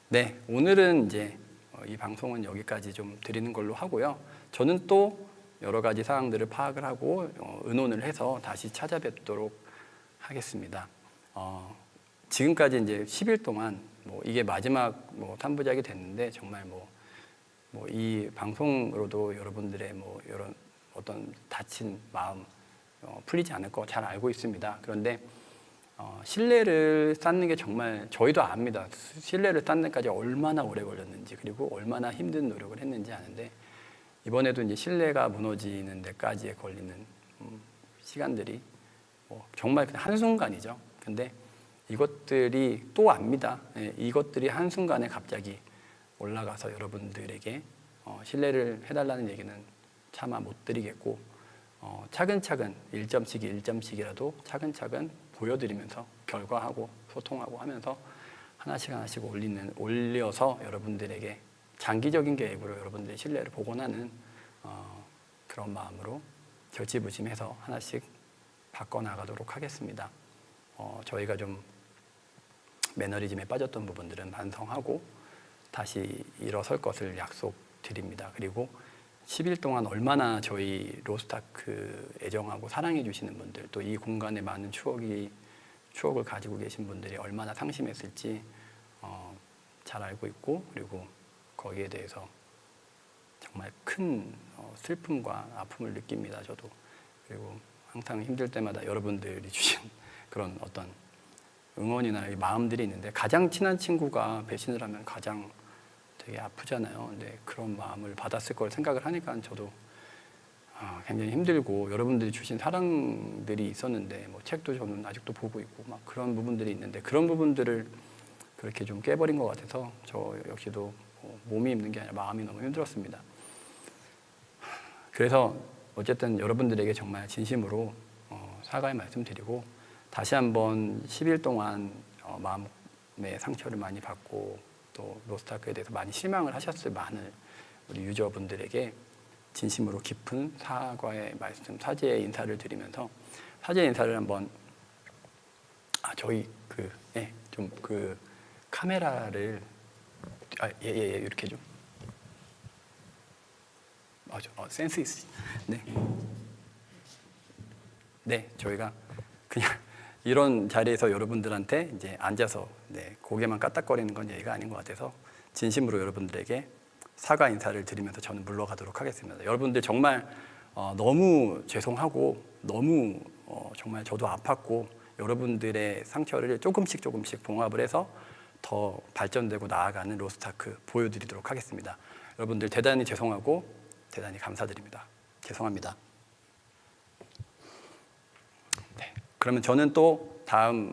네, 오늘은 이제 이 방송은 여기까지 좀 드리는 걸로 하고요. 저는 또 여러 가지 사항들을 파악을 하고 의논을 해서 다시 찾아뵙도록 하겠습니다. 지금까지 이제 10일 동안 뭐 이게 마지막 뭐 3부작이 됐는데 정말 뭐 이 방송으로도 여러분들의 뭐 이런 어떤 다친 마음 풀리지 않을 거 잘 알고 있습니다. 그런데 신뢰를 쌓는 게 정말 저희도 압니다. 신뢰를 쌓는 데까지 얼마나 오래 걸렸는지, 그리고 얼마나 힘든 노력을 했는지 아는데, 이번에도 이제 신뢰가 무너지는 데까지 걸리는 시간들이 정말 그냥 한순간이죠. 근데 이것들이 또 압니다. 예, 이것들이 한순간에 갑자기 올라가서 여러분들에게 신뢰를 해달라는 얘기는 차마 못 드리겠고, 차근차근 1점씩이라도 차근차근 보여드리면서 결과하고 소통하고 하면서 하나씩 올려서 여러분들에게 장기적인 계획으로 여러분들의 신뢰를 복원하는 그런 마음으로 절치부심해서 하나씩 바꿔나가도록 하겠습니다. 저희가 좀 매너리즘에 빠졌던 부분들은 반성하고 다시 일어설 것을 약속드립니다. 그리고 10일 동안 얼마나 저희 로스타크 애정하고 사랑해 주시는 분들, 또 이 공간에 많은 추억을 가지고 계신 분들이 얼마나 상심했을지 잘 알고 있고, 그리고 거기에 대해서 정말 큰 슬픔과 아픔을 느낍니다. 저도. 그리고 항상 힘들 때마다 여러분들이 주신 그런 어떤 응원이나 마음들이 있는데, 가장 친한 친구가 배신을 하면 가장 되게 아프잖아요. 근데 그런 마음을 받았을 걸 생각을 하니까 저도 굉장히 힘들고, 여러분들이 주신 사랑들이 있었는데 뭐 책도 저는 아직도 보고 있고 막 그런 부분들이 있는데, 그런 부분들을 그렇게 좀 깨버린 것 같아서 저 역시도 몸이 힘든 게 아니라 마음이 너무 힘들었습니다. 그래서 어쨌든 여러분들에게 정말 진심으로 사과의 말씀드리고, 다시 한번 10일 동안 마음의 상처를 많이 받고 또 로스타크에 대해서 많이 실망을 하셨을 많은 우리 유저분들에게 진심으로 깊은 사과의 말씀, 사죄의 인사를 드리면서, 사죄의 인사를 한번 저희 좀 카메라를 이렇게 좀 센스 있으시. 네, 저희가 그냥 이런 자리에서 여러분들한테 이제 앉아서 고개만 까딱거리는 건 예의가 아닌 것 같아서 진심으로 여러분들에게 사과 인사를 드리면서 저는 물러가도록 하겠습니다. 여러분들 정말 너무 죄송하고 너무 정말 저도 아팠고, 여러분들의 상처를 조금씩 봉합을 해서 더 발전되고 나아가는 로스타크 보여드리도록 하겠습니다. 여러분들 대단히 죄송하고 대단히 감사드립니다. 죄송합니다. 네, 그러면 저는 또 다음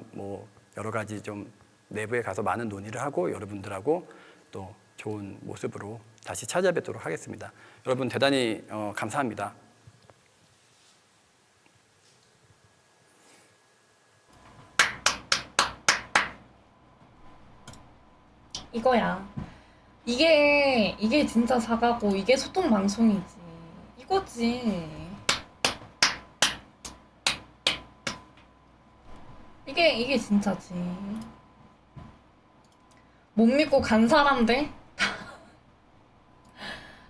여러 가지 좀 내부에 가서 많은 논의를 하고 여러분들하고 또 좋은 모습으로 다시 찾아뵙도록 하겠습니다. 여러분 대단히 감사합니다. 이거야. 이게 진짜 사과고, 이게 소통 방송이지. 이거지. 이게 진짜지. 못 믿고 간 사람들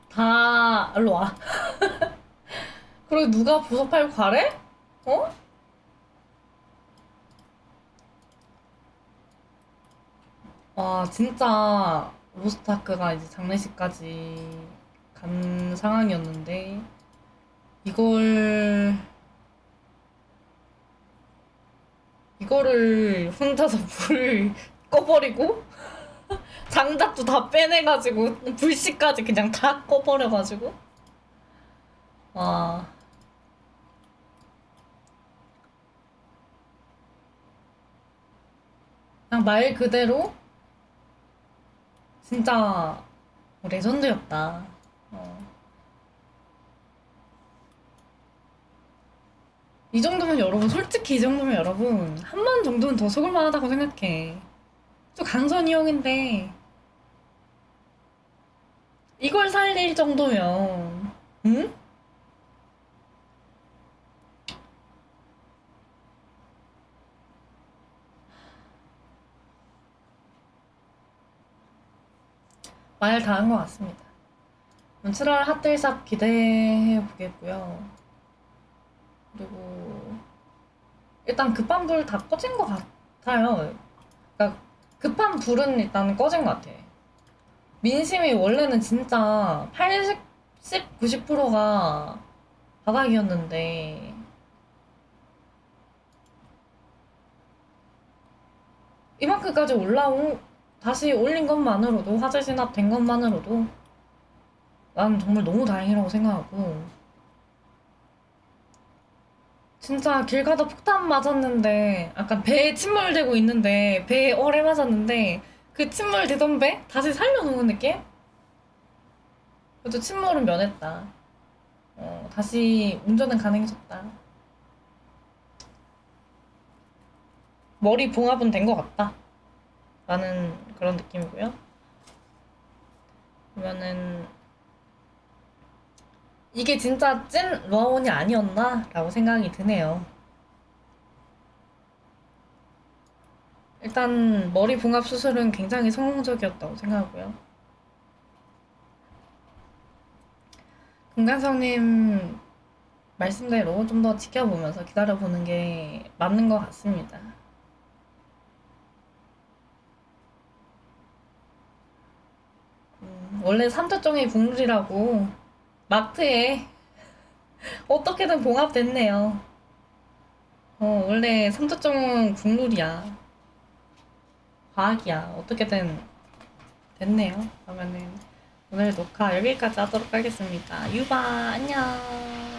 다 일로 와. 그리고 누가 보석 팔고 가래? 와, 진짜 로스타크가 이제 장례식까지 간 상황이었는데, 이거를 혼자서 불 꺼버리고 장작도 다 빼내가지고 불씨까지 그냥 다 꺼버려가지고 와 그냥 말 그대로 진짜 레전드였다. 어. 이 정도면 여러분 솔직히 이 정도면 여러분 한 번 정도는 더 속을 만하다고 생각해. 또 강선이 형인데 이걸 살릴 정도면 응? 말 다 한 것 같습니다. 7월 핫딜샵 기대해 보겠고요. 그리고 일단 급한 불 다 꺼진 것 같아요. 그러니까 급한 불은 일단 꺼진 것 같아. 민심이 원래는 진짜 80, 90%가 바닥이었는데 이만큼까지 다시 올린 것만으로도 화재 진압된 것만으로도 난 정말 너무 다행이라고 생각하고 진짜 길 가다 폭탄 맞았는데 약간 배에 침몰되고 있는데 배에 오래 맞았는데 그 침몰되던 배 다시 살려놓은 느낌? 그래도 침몰은 면했다. 다시 운전은 가능해졌다. 머리 봉합은 된 것 같다. 라는 그런 느낌이고요. 그러면은 이게 진짜 찐 로아원이 아니었나? 라고 생각이 드네요. 일단 머리 봉합 수술은 굉장히 성공적이었다고 생각하고요. 금관성님 말씀대로 좀 더 지켜보면서 기다려보는 게 맞는 것 같습니다. 원래 삼초종이 국룰이라고 마트에 어떻게든 봉합됐네요. 원래 삼초종은 국룰이야. 과학이야. 어떻게든 됐네요. 그러면은 오늘 녹화 여기까지 하도록 하겠습니다. 유바 안녕.